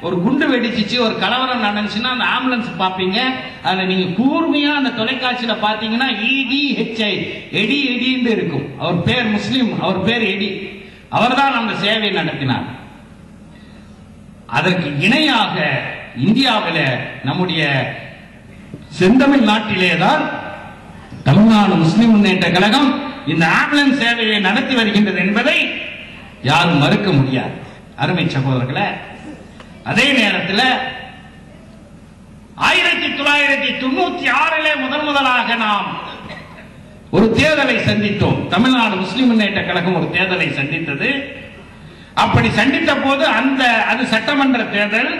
ஒரு குண்டு வெடிச்சிச்சு, ஒரு கலவரம் நடந்துச்சுன்னா அந்த ஆம்புலன்ஸ் பாப்பீங்க. அதுல நீங்க கூர்மையா அந்த தொலைக்காட்சியில பாத்தீங்கன்னா EDHI எடி எடின்னு இருக்கும். அவர் பேர் முஸ்லிம், அவர் பேர் எடி. அவர்தான் அந்த சேவையை நடத்தினார். அதற்கு இணையாக இந்தியாவில் நம்முடைய செந்தமிழ் நாட்டிலேதான் தமிழ்நாடு முஸ்லிம் முன்னேற்ற கழகம் இந்த ஆம்புலன்ஸ் சேவையை நடத்தி வருகின்றது என்பதை யாரும் மறுக்க முடியாது. அருமை சகோதரர்களே, அதே நேரத்தில் 1996 முதலாக நாம் ஒரு தேர்தலை சந்தித்தோம். தமிழ்நாடு முஸ்லிம் முன்னேற்ற கழகம் ஒரு தேர்தலை சந்தித்தது. அப்படி சந்தித்த போது அது சட்டமன்ற தேர்தல்.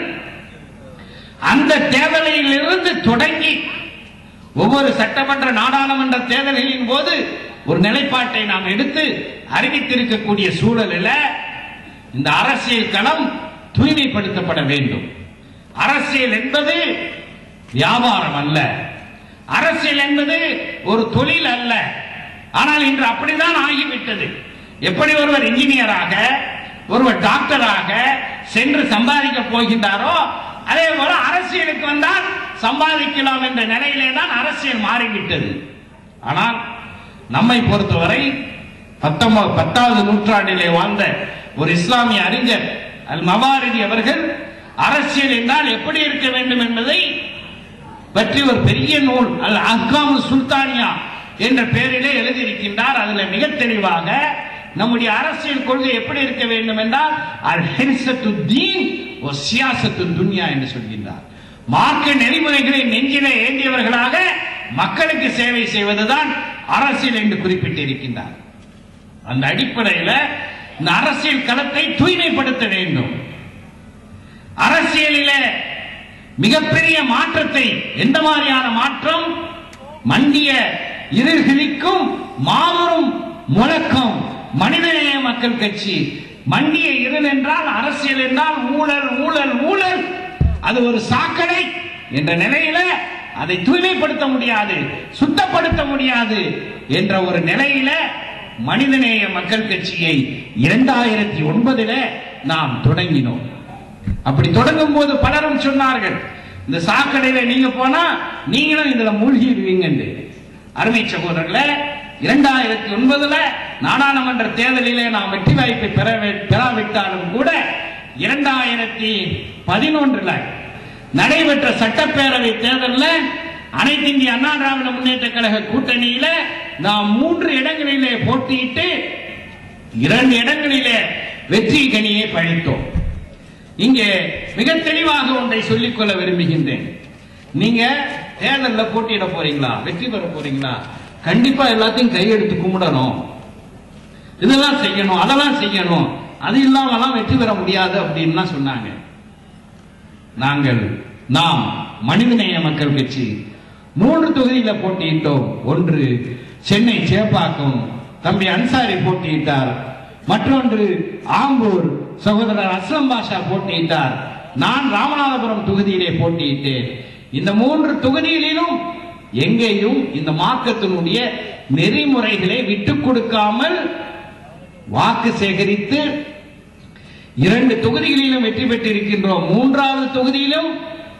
அந்த தேர்தலில் இருந்து தொடங்கி ஒவ்வொரு சட்டமன்ற நாடாளுமன்ற தேர்தல்களின் போது ஒரு நிலைப்பாட்டை நாம் எடுத்து அறிவித்திருக்கக்கூடிய சூழலில் இந்த அரசியல் களம் தூய்மைப்படுத்தப்பட வேண்டும். அரசியல் என்பது வியாபாரம் அல்ல, அரசியல் என்பது ஒரு தொழில் அல்ல. ஆனால் இன்று அப்படித்தான் ஆகிவிட்டது. எப்படி ஒருவர் இன்ஜினியராக, ஒருவர் டாக்டராக சென்று சம்பாதிக்க போகின்றாரோ, அதே போல அரசியலுக்கு வந்தால் சம்பாதிக்கலாம் என்ற நிலையிலே தான் அரசியல் மாறிவிட்டது. ஆனால் நம்மை பொறுத்தவரை 10வது நூற்றாண்டிலே வாழ்ந்த ஒரு இஸ்லாமிய அறிஞர் அல் மவாரிதி அவர்கள் அரசியல் என்றால் எப்படி இருக்க வேண்டும் என்பதை பற்றி ஒரு பெரிய நூல் அல் அஹ்காம் சுல்தானியா என்ற பெயரிலே எழுதியிருக்கின்றார். அதில் மிக தெளிவாக நம்முடைய அரசியல் கொள்கை எப்படி இருக்க வேண்டும் என்றால் அல் ஹிர்சத்து தீன் வ சியாசத்து துன்யா என்று சொல்கின்றார். மார்க்க நெறிமுறைகளை நெஞ்சிலே ஏந்தியவர்களாக மக்களுக்கு சேவை செய்வதுதான் அரசியல் என்று குறிப்பிட்டிருக்கின்றார். அந்த அடிப்படையில் இந்த அரசியல் களத்தை தூய்மைப்படுத்த வேண்டும். அரசியலிலே மிகப்பெரிய மாற்றத்தை, எந்த மாதிரியான மாற்றம்? மண்டிய இருள்களிக்கும் மாபெரும் முழக்கம் மனிதநேய மக்கள் கட்சி. மண்டிய இருள் என்றால் அரசியல் என்றால் ஊழல் ஊழல் ஊழல், அது ஒரு சாக்கடை என்ற நிலையில அதை தூய்மைப்படுத்த முடியாது, சுத்தப்படுத்த முடியாது என்ற ஒரு நிலையில மனிதநேய மக்கள் கட்சியை 2009 நாம் தொடங்கினோம். அப்படி தொடங்கும் போது பலரும் சொன்னார்கள், இந்த சாக்கடையில நீங்க போனா நீங்களும் இதுல மூழ்கிடுவீங்க. அருமை சகோதரர்களே, 2009 நாடாளுமன்ற தேர்தலிலே நாம் வெற்றி வாய்ப்பை பெறாவிட்டாலும் கூட 2011 நடைபெற்ற சட்டப்பேரவை தேர்தலில் அனைத்து இந்திய அண்ணா திராவிட முன்னேற்ற கழக கூட்டணியில நாம் 3 இடங்களிலே போட்டியிட்டு 2 இடங்களிலே வெற்றி கனியை பழித்தோம். இங்கே மிக தெளிவாக ஒன்றை சொல்லிக்கொள்ள விரும்புகின்றேன். நீங்க தேர்தலில் போட்டியிட போறீங்களா, வெற்றி பெற போறீங்களா, கண்டிப்பா எல்லாத்தையும் கையெடுத்து கும்பிடணும், இதெல்லாம் செய்யணும், அதெல்லாம் செய்யணும், அது இல்லாமலாம் வெற்றி பெற முடியாது அப்படின்னு சொன்னாங்க. நாம் மனிதநேய மக்கள் கட்சி 3 தொகுதியில போட்டியிட்டோம். ஒன்று சென்னை சேப்பாக்கம், தம்பி அன்சாரி போட்டியிட்டார். மற்றொன்று ஆம்பூர், சகோதரர் அஸ்லம் பாஷா போட்டியிட்டார். நான் ராமநாதபுரம் தொகுதியிலே போட்டியிட்டேன். இந்த 3 தொகுதிகளிலும் எங்கேயும் இந்த மார்க்கத்தினுடைய நெறிமுறைகளை விட்டுக் கொடுக்காமல் வாக்கு சேகரித்து 2 தொகுதிகளிலும் வெற்றி பெற்றிருக்கின்றோம். 3வது தொகுதியிலும்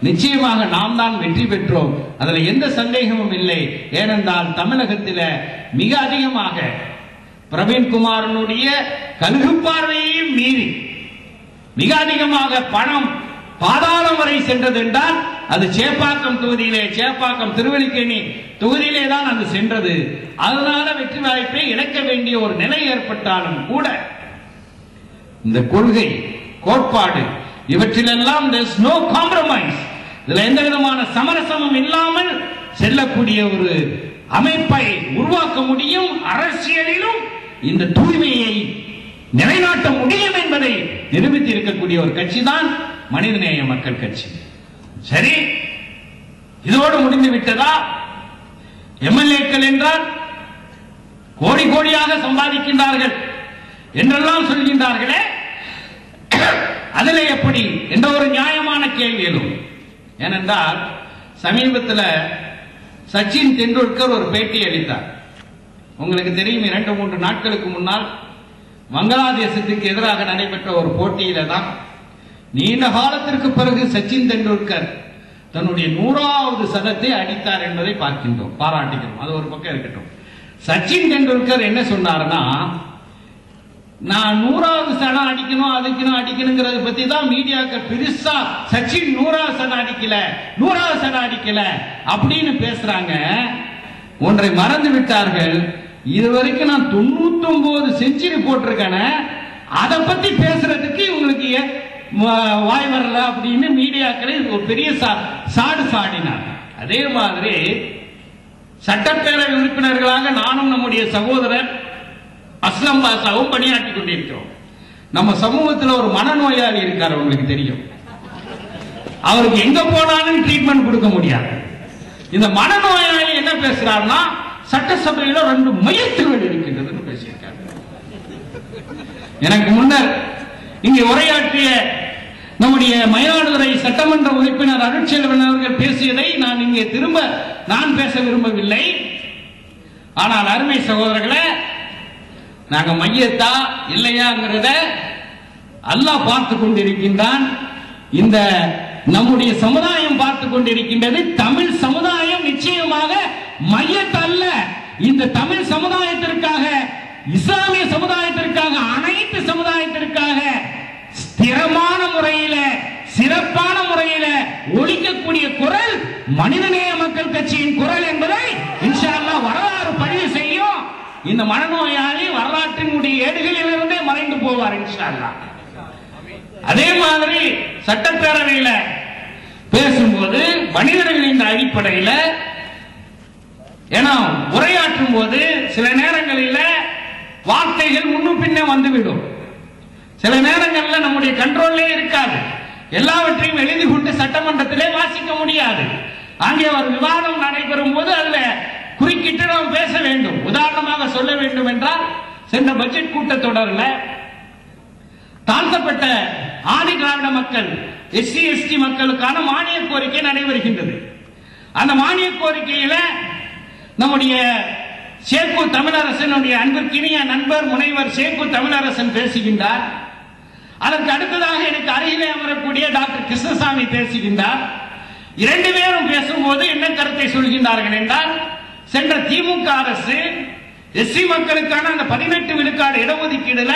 நிச்சயமாக நாம் தான் வெற்றி பெற்றோம். அதுல எந்த சந்தேகமும் இல்லை. ஏனென்றால் தமிழகத்தில் மிக அதிகமாக பிரவீன்குமாரனுடைய கழுகு பார்வையையும் மீறி மிக அதிகமாக பணம் பாதாளம் வரை சென்றது என்றால் அது சேப்பாக்கம் தொகுதியிலே, சேப்பாக்கம் திருவல்லிக்கேணி தொகுதியிலே தான் அது சென்றது. அதனால வெற்றி வாய்ப்பை இழக்க வேண்டிய ஒரு நிலை ஏற்பட்டாலும் கூட இந்த கொள்கை, கோட்பாடு இவற்றிலெல்லாம் there's no compromise, இதுல எந்த விதமான சமரசமும் இல்லாமல் செல்லக்கூடிய ஒரு அமைப்பை உருவாக்க முடியும். அரசியலிலும் இந்த தூய்மையை நிலைநாட்ட முடியும் என்பதை நிரூபித்து இருக்கக்கூடிய ஒரு கட்சி தான் மனிதநேய மக்கள் கட்சி. சரி, இதோடு முடிந்து விட்டதா? எம்எல்ஏக்கள் என்றால் கோடி கோடியாக சம்பாதிக்கின்றார்கள் என்றெல்லாம் சொல்கின்றார்களே, அதில் எப்படி என்ற ஒரு நியாயமான கேள்வி எழும். ஏனென்றால் சமீபத்தில் சச்சின் தெண்டுல்கர் ஒரு பேட்டி அளித்தார். உங்களுக்கு தெரியும், 2-3 நாட்களுக்கு முன்னால் வங்காளதேசத்துக்கு எதிராக நடைபெற்ற ஒரு போட்டியில தான் நீண்ட காலத்திற்கு பிறகு சச்சின் தெண்டுல்கர் தன்னுடைய 100வது சதத்தை அடித்தார் என்பதை பார்க்கின்றோம், பாராட்டுகிறோம். அது ஒரு பக்கம் இருக்கட்டும். சச்சின் தெண்டுல்கர் என்ன சொன்னார்னா, நான் 100வது சதம் அடிக்கணும், அடிக்கணுங்கிறத பத்தி தான் மீடியாக்கள் பெருசா சச்சின் 100வது சதம் அடிக்கல, 100வது சதம் அடிக்கல அப்படின்னு பேசுறாங்க. ஒன்றை மறந்து விட்டார்கள், இதுவரைக்கும் நான் 99 செஞ்சுரி போட்டிருக்கேன், அதை பத்தி பேசுறதுக்கு இவங்களுக்கு வாய் வரல அப்படின்னு மீடியாக்களை ஒரு பெரிய சாடு சாடினார். அதே மாதிரி சட்டப்பேரவை உறுப்பினர்களாக நானும் நம்முடைய சகோதரர் அஸ்லம் பாஷாவும் பணியாற்றி கொண்டிருக்கிறோம். நம்ம சமூகத்தில் ஒரு மனநோயாளி இருக்கார், உங்களுக்கு தெரியும். அவருக்கு எங்க போனாலும் ட்ரீட்மெண்ட் கொடுக்க முடியாது. இந்த மனநோயாளி என்ன பேசுறாருன்னா, சட்டசபையில 2 மையத்துகள் இருக்கின்றதுன்னு பேசியிருக்காரு. எனக்கு முன்னர் இங்கே உரையாற்றிய நம்முடைய மயிலாடுதுறை சட்டமன்ற உறுப்பினர் அருட்செல்வன் அவர்கள் பேசியதை நான் இங்கே திரும்ப பேச விரும்பவில்லை. ஆனால் அருமை சகோதரர்களே, நாங்க மையத்தா இல்லையாங்கிறத அல்லாஹ் பார்த்து கொண்டிருக்கின்றான். இந்த நம்முடைய சமுதாயம் பார்த்து கொண்டிருக்கின்றது. தமிழ் சமுதாயம் நிச்சயமாக மையத்தல்ல. இந்த தமிழ் சமுதாயத்திற்காக, இஸ்லாமிய சமுதாயத்திற்காக, அனைத்து சமுதாயத்திற்காக ஸ்திரமான முறையில, சிறப்பான முறையில ஒலிக்கக்கூடிய குரல் மனிதநேய மக்கள் கட்சியின் குரல் என்பதை இன்ஷா அல்லாஹ் வரலாறு பதிவு செய்யும். இந்த மனநோயாளி வரலாற்றினுடைய ஏடுகளிலிருந்தே மறைந்து போவார் இன்ஷா அல்லாஹ். அதே மாதிரி சட்டப்பேரவையில பேசும்போது மனிதர்களின் அடிப்படையில், ஏன்னா உரையாற்றும் போது சில நேரங்களில் வார்த்தைகள் முன்னும் பின்னே வந்துவிடும். சில நேரங்களில் நம்முடைய கண்ட்ரோல்லே இருக்காது. எல்லாவற்றையும் எழுதி கொண்டு சட்டமன்றத்திலே வாசிக்க முடியாது. அங்கே ஒரு விவாதம் நடைபெறும் போது அதுல குறுக்கிட்டு நாம் பேச வேண்டும். உதாரணமாக சொல்ல வேண்டும் என்றால், சென்ற பட்ஜெட் கூட்டத்தொடரில் தாழ்த்தப்பட்ட ஆதி திராவிட மக்கள், SC ST மக்களுக்கான மானிய கோரிக்கை நடைபெறுகின்றது. அந்த மானிய கோரிக்கையில நம்முடைய சேக்கு தமிழரசனுடைய அன்பிற்கினிய நண்பர் முனைவர் சேக்கு தமிழரசன் பேசுகின்றார். அதற்கு அடுத்ததாக எனக்கு அருகிலே அமரக்கூடிய டாக்டர் கிருஷ்ணசாமி பேசுகின்றார். 2 பேரும் பேசும்போது என்ன கருத்தை சொல்கின்றார்கள் என்றால், சென்ற திமுக அரசு SC மக்களுக்கான அந்த 18 விழுக்காடு இடஒதுக்கீடுல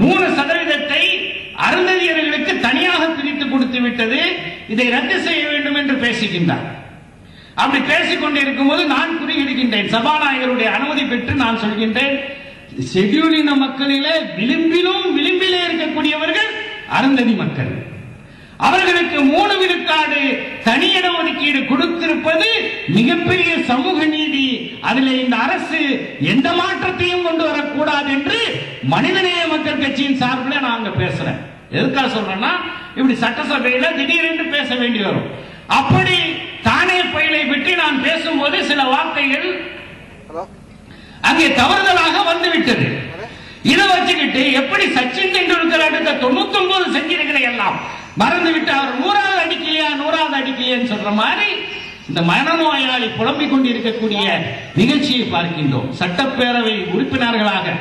3% அருந்ததியர்களுக்கு தனியாக பிரித்து கொடுத்து விட்டது, இதை ரத்து செய்ய வேண்டும் என்று பேசுகின்றார். அப்படி பேசிக் கொண்டிருக்கும் போது நான் குறியிடுகின்றேன். சபாநாயகருடைய அனுமதி பெற்று நான் சொல்கின்றேன், ஷெட்யூலின மக்களிலே விளிம்பிலே இருக்கக்கூடியவர்கள் அருந்ததி மக்கள். அவர்களுக்கு 3 விழுக்காடு தனி இடஒதுக்கீடு கொடுத்திருப்பது மிகப்பெரிய சமூக நீதி. அதில் இந்த அரசு எந்த மாற்றத்தையும் கொண்டு வரக்கூடாது என்று மனிதநேய மக்கள் கட்சியின் சார்பில் நான் அங்க பேசுறேன். எதுக்காக சொல்றேன்னா, இப்படி சட்டசபையில திடீரென்று பேச வேண்டி வரும். அப்படி தானே பயிலை பற்றி நான் பேசும்போது சில வார்த்தைகள் அங்கே தவறுதலாக வந்துவிட்டது. இதை வச்சுக்கிட்டு எப்படி சச்சின் டெண்டுல்கர் அடுத்த 99 செஞ்சிருக்கிற எல்லாம் மறந்துவிட்டு அவர் 100வது அடிக்கலையான்னு சொல்ற மாதிரி இந்த மனநோயாளி புலம்பிக் கொண்டிருக்கக்கூடிய நிகழ்ச்சியை பார்க்கின்றோம். சட்டப்பேரவை உறுப்பினர்களாக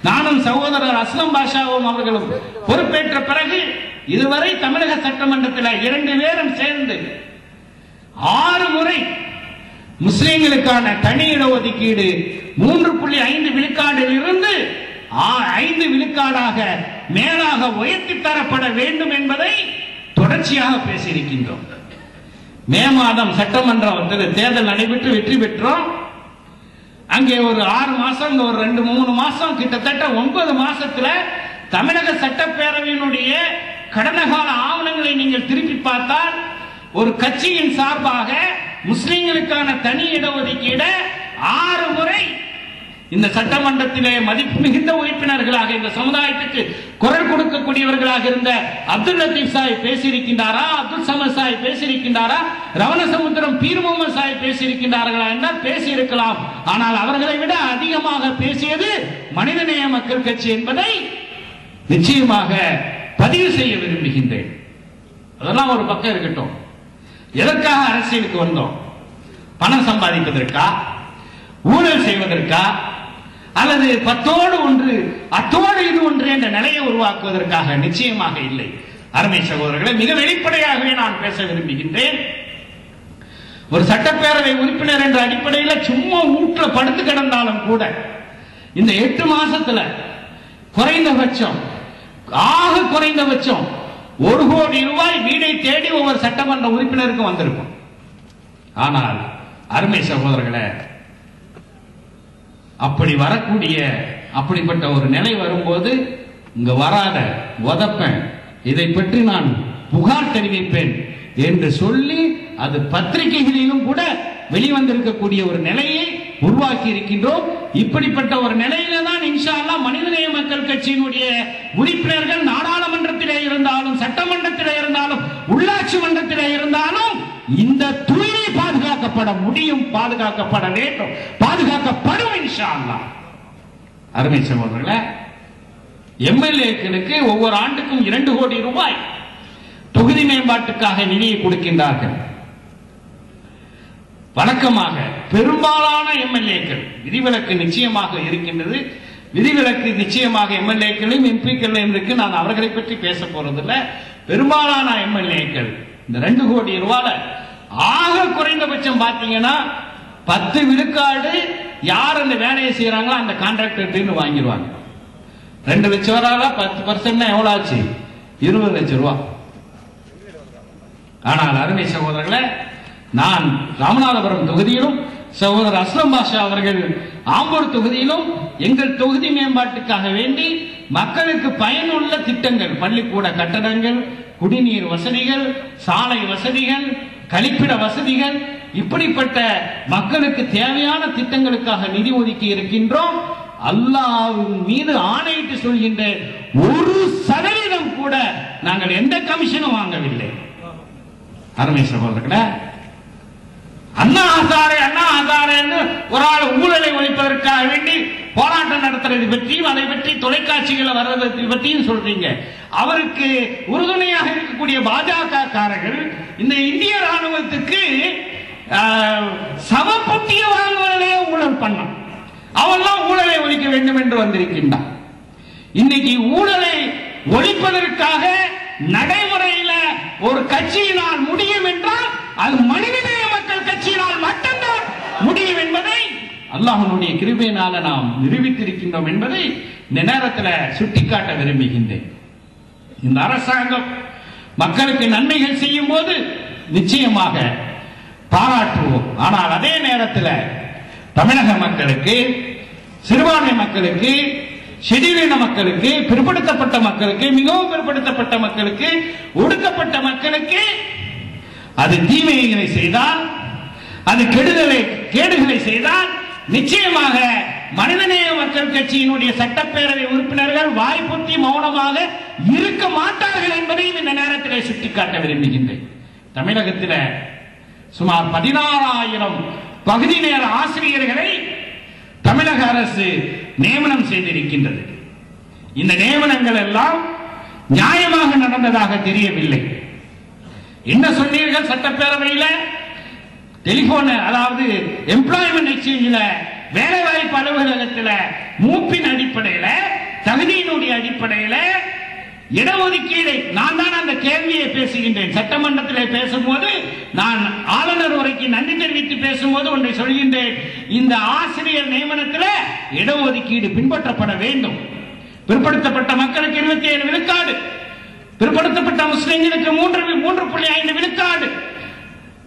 நானும் சகோதரர் அஸ்லம் பாஷாவும் அவர்களும் பொறுப்பேற்ற பிறகு இதுவரை தமிழக சட்டமன்றத்தில் 2 பேரும் சேர்ந்து 6 முறை முஸ்லிம்களுக்கான தனி இடஒதுக்கீடு 3.5 விழுக்காடில் இருந்து 5 விழுக்காடாக மேலாக உயர்த்தி தரப்பட வேண்டும் என்பதை தொடர்ச்சியாக பேசியிருக்கின்றோம். மே மாதம் சட்டமன்றம் தேர்தல் நடைபெற்று வெற்றி பெற்றோம். அங்கே ஒரு 6 மாசம், இங்க ஒரு 2-3 மாசம், கிட்டத்தட்ட 9 மாசத்துல தமிழக சட்டப்பேரவையினுடைய கடந்த கால ஆவணங்களை நீங்கள் திருப்பி பார்த்தால், ஒரு கட்சியின் சார்பாக முஸ்லிம்களுக்கான தனி இடஒதுக்கீடு 6 முறை இந்த சட்டமன்றத்திலே மதிப்பு மிகுந்த உறுப்பினர்களாக இந்த சமுதாயத்துக்கு குரல் கொடுக்கக்கூடியவர்களாக இருந்த அப்துல் லத்தீப் சாஹிப் பேசியிருக்கின்றாரா, அப்துல் சமத் சாஹிப் பேசியிருக்கின்றாரா, ரவணசமுத்திரம் பீர் முகமது சாஹிப் பேசியிருக்கின்றார்களா என்றால் பேசியிருக்கலாம். ஆனால் அவர்களை விட அதிகமாக பேசியது மனிதநேய மக்கள் கட்சி என்பதை நிச்சயமாக பதிவு செய்ய விரும்புகின்றேன். அதெல்லாம் ஒரு பக்கம் இருக்கட்டும். எதற்காக அரசியலுக்கு வந்தோம்? பணம் சம்பாதிப்பதற்கா, ஊழல் செய்வதற்கா, அல்லது 10ஓடு 1 அத்தோடு இது 1 என்ற நிலையை உருவாக்குவதற்காக? நிச்சயமாக இல்லை. அருமை சகோதரர்களை, மிக வெளிப்படையாகவே நான் பேச விரும்புகின்றேன். ஒரு சட்டப்பேரவை உறுப்பினர் என்ற அடிப்படையில் சும்மா வீட்டில் படுத்து கிடந்தாலும் கூட இந்த 8 மாசத்துல குறைந்தபட்சம், ஆக குறைந்தபட்சம் 1 கோடி ரூபாய் வீடை தேடி ஒவ்வொரு சட்டமன்ற உறுப்பினருக்கும் வந்திருக்கும். ஆனால் அருமை சகோதரர்களே, அப்படி வரக்கூடிய அப்படிப்பட்ட ஒரு நிலை வரும்போது இங்க வராத உதப்பேன், இதை பற்றி நான் புகார் தெரிவிப்பேன் என்று சொல்லி அது பத்திரிகைகளிலும் கூட வெளிவந்திருக்கக்கூடிய ஒரு நிலையை உருவாக்கி இருக்கின்றோம். இப்படிப்பட்ட ஒரு நிலையில தான் இன்ஷா அல்லாஹ் மனிதநேய மக்கள் கட்சியினுடைய உறுப்பினர்கள் நாடாளுமன்றத்திலே இருந்தாலும், சட்டமன்றத்திலே இருந்தாலும், உள்ளாட்சி மன்றத்திலே இருந்தாலும் இந்த தூய்மை பாதுகாக்கப்பட முடியும், பாதுகாக்கப்பட வேண்டும், பாதுகாக்கப்படும் இன்ஷா அல்லாஹ். அருமை சகோதரர்களே, எம்எல்ஏக்களுக்கு ஒவ்வொரு ஆண்டுக்கும் 2 கோடி ரூபாய் தொகுதி மேம்பாட்டுக்காக நிதியை கொடுக்கின்றார்கள். வழக்கமாக பெரும்பாலான எம்எல்ஏக்கள், விதிவிலக்கு நிச்சயமாக இருக்கின்றது, விதிவிலக்கு நிச்சயமாக எம்எல்ஏக்களும் எம்பிக்களும் இருக்கு, நான் அவர்களை பற்றி பேச போறதில்ல. பெரும்பாலான எம்எல்ஏக்கள் இந்த 2 கோடி ரூபாய் ஆக குறைந்தபட்சம் பாத்தீங்கன்னா 10 விழுக்காடு யார் அந்த வேலையை செய்யறாங்களோ அந்த கான்ட்ராக்டர் வாங்கிடுவாங்க. 2 லட்சம் வரால 10% எவ்வளவு ஆச்சு? 20 லட்சம் ரூபாய். ஆனால் அருமை சகோதரர்களே, நான் ராமநாதபுரம் தொகுதியிலும் சகோதரர் அஸ்லம் பாஷா அவர்கள் ஆம்பூர் தொகுதியிலும் எங்கள் தொகுதி மேம்பாட்டுக்காக வேண்டி மக்களுக்கு பயனுள்ள திட்டங்கள், பள்ளிக்கூட கட்டடங்கள், குடிநீர் வசதிகள், சாலை வசதிகள், கழிப்பிட வசதிகள், இப்படிப்பட்ட மக்களுக்கு தேவையான திட்டங்களுக்காக நிதி ஒதுக்கி இருக்கின்றோம். அல்லாஹ்வின் மீது ஆணையிட்டு சொல்கின்ற 1% கூட நாங்கள் எந்த கமிஷனும் வாங்கவில்லை. அருமை சகோதரர்களே, அண்ணா ஹசாரே ஒரு ஆள் ஊழலை ஒழிப்பதற்காக வேண்டி போராட்டம் நடத்துறது பற்றியும் அதை பற்றி தொலைக்காட்சிகளை வர்றதை பற்றியும் சொல்றீங்க. அவருக்கு உறுதுணையாக இருக்கக்கூடிய பாஜக காரர்கள் இந்த இந்திய ராணுவத்துக்கு சமபுத்திய வாங்குவதிலே ஊழல் பண்ணான். அவெல்லாம் ஊழலை ஒழிக்க வேண்டும் என்று வந்திருக்கின்றான். இன்னைக்கு ஊழலை ஒழிப்பதற்காக நடைமுறையில் ஒரு கட்சியினால் முடியும் என்றால் அது மனிதநேய மக்கள் கட்சியினால் மட்டும்தான் முடியும் என்பதை அல்லாஹ்வுடைய கிருபையினால நாம் நிரூபித்திருக்கின்றோம் என்பதை இந்த நேரத்தில் சுட்டிக்காட்ட விரும்புகின்றேன். இந்த அரசாங்கம் மக்களுக்கு நன்மைகள் செய்யும் போது நிச்சயமாக பாராட்டுவோம். ஆனால் அதே நேரத்தில் தமிழக மக்களுக்கு, சிறுபான்மை மக்களுக்கு, ஷெட்யூல்ட் மக்களுக்கு, பிற்படுத்தப்பட்ட மக்களுக்கு, மிகவும் பிற்படுத்தப்பட்ட மக்களுக்கு, ஒடுக்கப்பட்ட மக்களுக்கு அது தீமைகளை செய்தால், அது கேடுகளை செய்தால் நிச்சயமாக மனிதநேய மக்கள் கட்சியினுடைய சட்டப்பேரவை உறுப்பினர்கள் வாய்ப்புத்தி மௌனமாக இருக்க மாட்டார்கள் என்பதையும் இந்த நேரத்தில் சுட்டிக்காட்ட விரும்புகின்றேன். தமிழகத்தில் சுமார் 16,000 பகுதி நேர ஆசிரியர்களை தமிழக அரசு நியமனம் செய்திருக்கின்றது. இந்த நியமனங்கள் எல்லாம் நியாயமாக நடந்ததாக தெரியவில்லை. என்ன சொன்னீர்கள் சட்டப்பேரவையில்? டெலிபோன், அதாவது எம்ப்ளாய்மெண்ட் எக்ஸ்சேஞ்சில், வேலைவாய்ப்பு அலுவலகத்தில் மூப்பின் அடிப்படையில், தகுதியினுடைய அடிப்படையில் இடஒதுக்கீடு, நான் தான் அந்த கேள்வியை பேசுகின்றேன். சட்டமன்றத்தில் பேசும்போது நான் ஆளுநர் உரைக்கு நன்றி தெரிவித்து பேசும்போது ஒன்றை சொல்கின்றேன். இந்த ஆசிரியர் நியமனத்தில் இடஒதுக்கீடு பின்பற்றப்பட வேண்டும். பிற்படுத்தப்பட்ட மக்களுக்கு 27 விழுக்காடு, பிற்படுத்தப்பட்ட முஸ்லிம்களுக்கு 3.5 விழுக்காடு,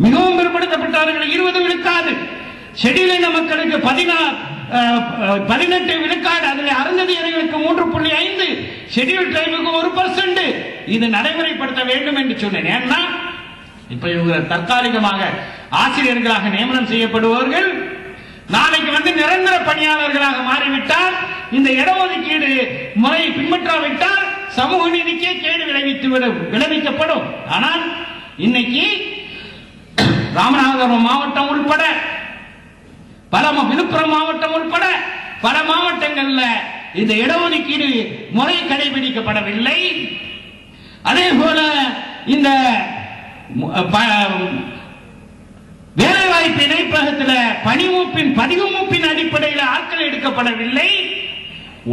மிகவும் பிற்படுத்தப்பட்டவர்கள் 20 விழுக்காடு, ஷெட்யூல்ட் மக்களுக்கு 18 விழுக்காடு, அதில் அருந்ததியர்களுக்கு 3.5, ஷெட்யூல்ட் ட்ரைபுக்கு 1%. இது நடைமுறைப்படுத்த வேண்டும் என்று சொன்னேன். ஏன்னா இப்ப இவங்க தற்காலிகமாக ஆசிரியர்களாக நியமனம் செய்யப்படுபவர்கள் நாளைக்கு நிரந்தர பணியாளர்களாக மாறிவிட்டால், இந்த இடஒதுக்கீடு முறை பின்பற்றாவிட்டால் சமூக நீதிக்கே கேடு விளைவிக்கப்படும். ஆனால் இன்னைக்கு ராமநாதபுரம் மாவட்டம் உட்பட விழுப்புரம் மாவட்டம் உட்பட பல மாவட்டங்களில் இந்த இடஒதுக்கீடு முறை கடைபிடிக்கப்படவில்லை. அதே போல இந்த வேலைவாய்ப்பு இணைப்பகத்தில் பதிவு மூப்பின் அடிப்படையில் ஆட்கள் எடுக்கப்படவில்லை.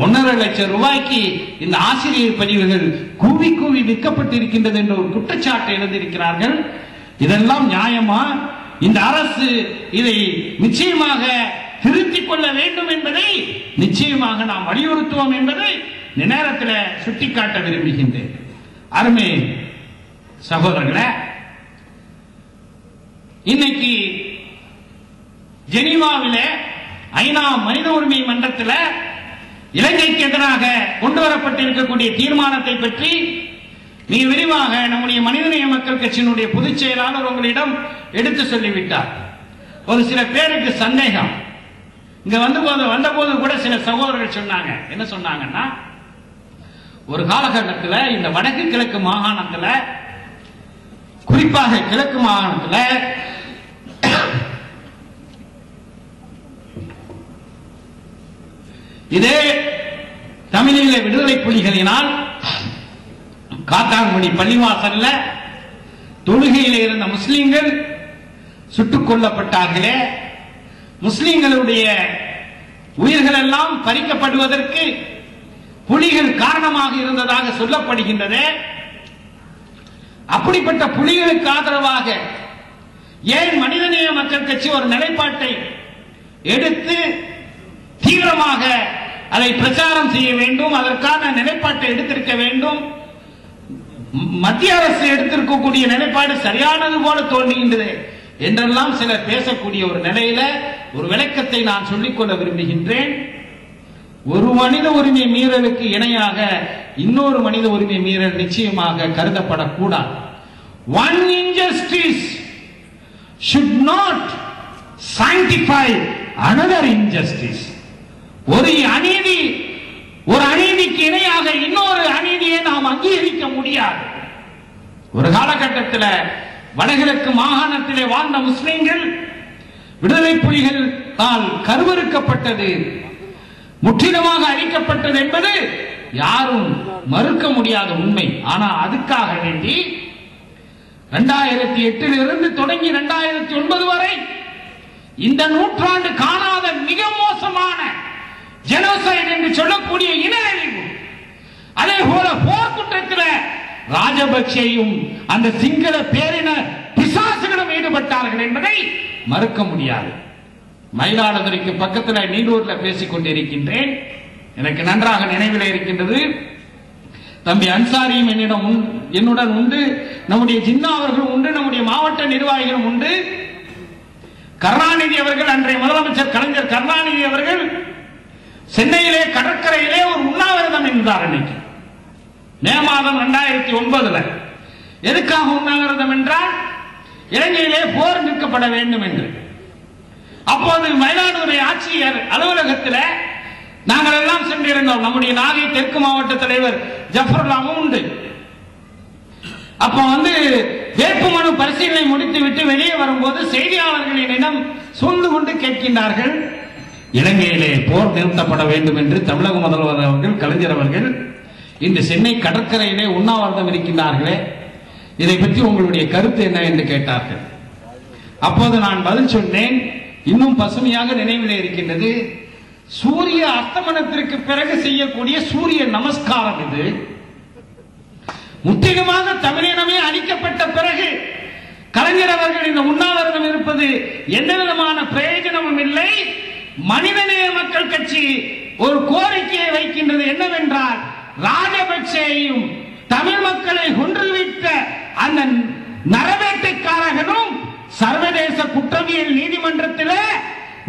1.5 லட்சம் ரூபாய்க்கு இந்த ஆசிரியர் பதிவுகள் கூவி கூவி விற்கப்பட்டிருக்கின்றது என்ற ஒரு குற்றச்சாட்டை எழுதியிருக்கிறார்கள். இதெல்லாம் நியாயமா? இந்த அரசு இதை நிச்சயமாக திருத்திக் கொள்ள வேண்டும் என்பதை நிச்சயமாக நாம் வலியுறுத்துவோம் என்பதை இந்த நேரத்தில் சுட்டிக்காட்ட விரும்புகின்றேன். அருமை சகோதரர்களே, இன்னைக்கு ஜெனீவாவிலே ஐநா மனித உரிமை மன்றத்தில் இலங்கைக்கு எதிராக கொண்டு வரப்பட்டிருக்கக்கூடிய தீர்மானத்தை பற்றி மிக விரிவாக நம்முடைய மனிதநேய மக்கள் கட்சியினுடைய பொதுச் செயலாளர் உங்களிடம் எடுத்து சொல்லிவிட்டார். ஒரு சில பேருக்கு சந்தேகம். இங்க வந்தபோது கூட சில சகோதரர்கள் சொன்னாங்க, என்ன சொன்னாங்கன்னா, ஒரு காலகட்டத்தில் இந்த வடக்கு கிழக்கு மாகாணத்தில், குறிப்பாக கிழக்கு மாகாணத்தில் இதே தமிழீழ விடுதலை புலிகளினால் காத்தான்குடி பள்ளிவாசல்ல தொழுகையில் இருந்த முஸ்லிம்கள் சுட்டுக் கொல்லப்பட்டார்களே, முஸ்லிம்களுடைய உயிர்கள் எல்லாம் பறிக்கப்படுவதற்கு புலிகள் காரணமாக இருந்ததாக சொல்லப்படுகின்றது. அப்படிப்பட்ட புலிகளுக்கு ஆதரவாக ஏன் மனிதநேய மக்கள் கட்சி ஒரு நிலைப்பாட்டை எடுத்து தீவிரமாக அதை பிரச்சாரம் செய்ய வேண்டும், அதற்கான நிலைப்பாட்டை எடுத்திருக்க வேண்டும். மத்திய அரசு எடுத்திருக்கக்கூடிய நிலைப்பாடு சரியானது போல தோன்றுகின்றது என்றெல்லாம் சிலர் பேசக்கூடிய ஒரு நிலையில ஒரு விளக்கத்தை நான் சொல்லிக்கொள்ள விரும்புகின்றேன். ஒரு மனித உரிமை மீறலுக்கு இணையாக இன்னொரு மனித உரிமை மீறல் நிச்சயமாக கருதப்படக்கூடாது. One injustice should not sanctify another injustice. ஒரு அநீதிக்கு இணையாக இன்னொரு அநீதியை நாம் அங்கீகரிக்க முடியாது. ஒரு காலகட்டத்தில் வடகிழக்கு மாகாணத்திலே வாழ்ந்த முஸ்லிம்கள் விடுதலை புலிகளால் கருவறுக்கப்பட்டது, முற்றிலுமாக அழிக்கப்பட்டது என்பது யாரும் மறுக்க முடியாத உண்மை. ஆனால் அதுக்காக வேண்டி 2008 இருந்து தொடங்கி 2009 வரை இந்த நூற்றாண்டு காணாத மிக மோசமான ஜெனோசைட் என்று சொல்லக்கூடிய இனஅழிவு, அதே போல போர்க்குற்றத்தில் ராஜபக்சேயும் அந்த சிங்கள பேரின பிசாசுகளும் ஈடுபட்டார்கள் என்பதை மறுக்க முடியாது. மயிலாடுதுறைக்கு பக்கத்தில் நீடூர்ல பேசிக் கொண்டிருக்கின்றேன். எனக்கு நன்றாக நினைவில் இருக்கின்றது. தம்பி அன்சாரியும் என்னுடன் உண்டு, நம்முடைய ஜின்னா அவர்களும் உண்டு, நம்முடைய மாவட்ட நிர்வாகிகளும் உண்டு. கருணாநிதி அவர்கள், அன்றைய முதலமைச்சர் கலைஞர் கருணாநிதி அவர்கள் சென்னையிலே கடற்கரையிலே ஒரு உண்ணாவிரதம் இருந்தார். அன்னைக்கு மே மாதம் 2009. எதுக்காக உண்ணாவிரதம் என்றால் இலங்கையிலே போர் நிற்கப்பட வேண்டும் என்று. அப்போது மயிலாடுதுறை ஆட்சியர் அலுவலகத்தில் நாங்கள் எல்லாம் சென்றிருந்தோம். நம்முடைய நாகை தெற்கு மாவட்ட தலைவர் ஜஃபருல்லாவும் உண்டு. அப்போ வேட்புமனு பரிசீலனை முடித்து விட்டு வெளியே வரும்போது செய்தியாளர்களிடம் சூழ்ந்து கொண்டு கேட்கின்றார்கள், இலங்கையிலே போர் நிறுத்தப்பட வேண்டும் என்று தமிழக முதல்வர் அவர்கள் கலைஞர் அவர்கள் இன்று சென்னை கடற்கரையிலே உண்ணாவிரதம் இருக்கின்றார்களே, இதை பற்றி உங்களுடைய கருத்து என்ன என்று கேட்டார்கள். அப்போது நான் பதில் சொன்னேன், இன்னும் பசுமையாக நினைவிலே இருக்கின்றது. சூரிய அஸ்தமனத்திற்கு பிறகு செய்யக்கூடிய சூரிய நமஸ்காரம் இது. முற்றிலுமாக தமிழினமே அழிக்கப்பட்ட பிறகு கலைஞர் அவர்கள் இந்த உண்ணாவிரதம் இருப்பது எந்த விதமான பிரயோஜனமும் இல்லை. மனிதநேய மக்கள் கட்சி ஒரு கோரிக்கையை வைக்கின்றது, என்னவென்றால் ராஜபக்சேயும் தமிழ் மக்களை கொன்றுவிட்ட அந்த நரவேட்டைக்காரர்களும் சர்வதேச குற்றவியல் நீதிமன்றத்தில்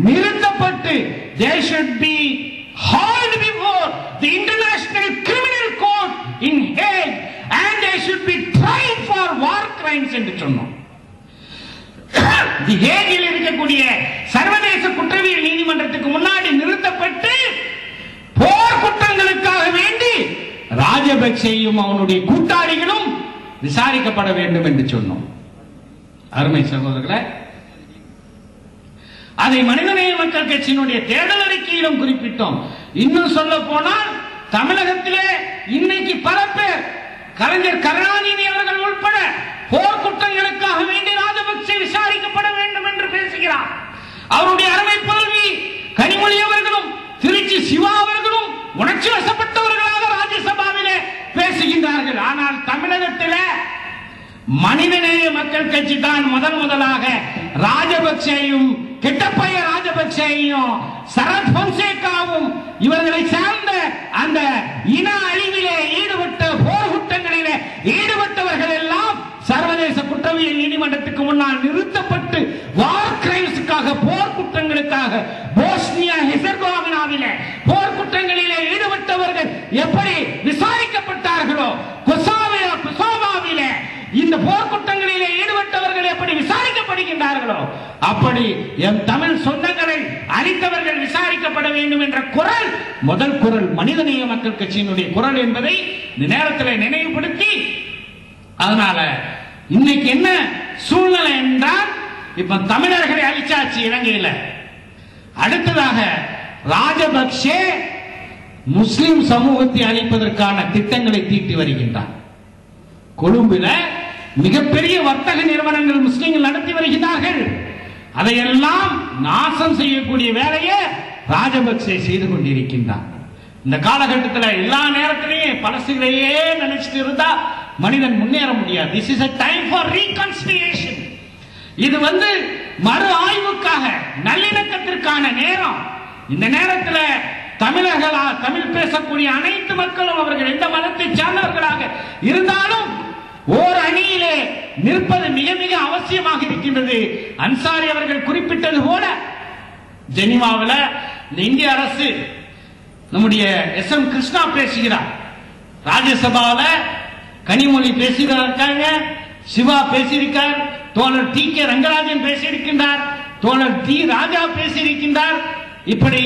நிறுத்தப்பட்டு they should be hauled before the International Criminal Court in Hague and they should be tried for war crimes என்று சொன்னோம். தி ஹேகில் இருக்கக்கூடிய சர்வதேச குற்றவியல் நீதிமன்றத்துக்கு முன்னாடி நிறுத்தப்பட்டு போர் குற்றங்களுக்காக வேண்டி ராஜபக்சேயும் அவனுடைய கூட்டாளிகளும் விசாரிக்கப்பட வேண்டும் என்று சொன்னோம். அருமை சகோதரர்களே, அதை மனிதநேய மக்கள் கட்சியினுடைய தேர்தல் அறிக்கையிலும் குறிப்பிட்டோம். இன்னும் சொல்ல போனால் தமிழகத்திலே இன்னைக்கு பல பேர் கலைஞர் கருணாநிதி அவர்கள் உட்பட போர் குற்றங்களுக்காக வேண்டி ராஜபக்சே விசாரிக்கப்பட வேண்டும் என்று பேசுகிறார். அவருடைய அருமை புதல்வி கனிமொழி அவர்களும் திருச்சி சிவா அவர்களும் உணர்ச்சி வசப்பட்டவர்களாக ராஜ்யசபாவிலே பேசுகின்றார்கள். ஆனால் தமிழகத்தில் மனிதநேய மக்கள் கட்சி தான் முதலாக ராஜபக்சேயும் கெட்டப்பைய ராஜபக்சேயும் சரத் பொன்சேகாவும் இவர்களை சார்ந்த அந்த இன அழிவிலே ஈடுபட்ட போர் குற்றங்களிலே ஈடுபட்டவர்கள் எல்லாம் சர்வதேச குற்றவியல் நீதிமன்றத்துக்கு முன்னால் நிறுத்தப்பட்டு வார் கிரைம்ஸுக்காக போர் குற்றங்களுக்காக போஸ்னியா எப்படி விசாரிக்கப்பட்டார்களோ, கொசாவாவிலே இந்த போர்க்குற்றங்களிலே ஈடுபட்டவர்கள் எப்படி விசாரிக்கப்படுகின்றார்களோ, அப்படி எம் தமிழ் சொந்தங்களை அழித்தவர்கள் விசாரிக்கப்பட வேண்டும் என்ற குரல், முதல் குரல் மனிதநேய மக்கள் கட்சியினுடைய குரல் என்பதை இந்த நேரத்தில் நினைவுபடுத்தி, அதனால இன்னைக்கு என்ன சூழ்நிலை என்றால், இப்ப தமிழர்களை அழிச்சாச்சு இலங்கையில. அடுத்ததாக ராஜபக்சே முஸ்லிம் சமூகத்தை அழிப்பதற்கான திட்டங்களை தீட்டி வருகின்றார். கொழும்புல மிகப்பெரிய வர்த்தக நிறுவனங்கள் முஸ்லிம்கள் நடத்தி வருகிறார்கள். அதையெல்லாம் நாசம் செய்யக்கூடிய வேலையை ராஜபக்சே செய்து கொண்டிருக்கின்றார். இந்த காலகட்டத்தில் எல்லா நேரத்திலையும் பலஸ்தீனையே நினைச்சிட்டு இருந்தா மனிதன் முன்னேற முடியாது. This is a time for reconciliation. இது மறு ஆய்வுக்காக, நல்லிணக்கத்திற்கான நேரம். இந்த நேரத்தில் தமிழர்களா, தமிழ் பேசக்கூடிய அனைத்து மக்களும் அவர்கள் எந்த மதத்தை சார்ந்தவர்களாக இருந்தாலும் ஓர் அணியிலே நிற்பது மிக மிக அவசியமாக இருக்கின்றது. அன்சாரி அவர்கள் குறிப்பிட்டது போல ஜெனீவாவில் இந்திய அரசு, நம்முடைய எஸ்.எம். கிருஷ்ணா பேசுகிறார், ராஜ்யசபாவில் கனிமொழி பேசுகிறாங்க, சிவா பேசியிருக்கார், தோழர் டி.கே. ரங்கராஜன் பேசியிருக்கின்றார், தோழர் டி. ராஜா பேசியிருக்கின்றார், இப்படி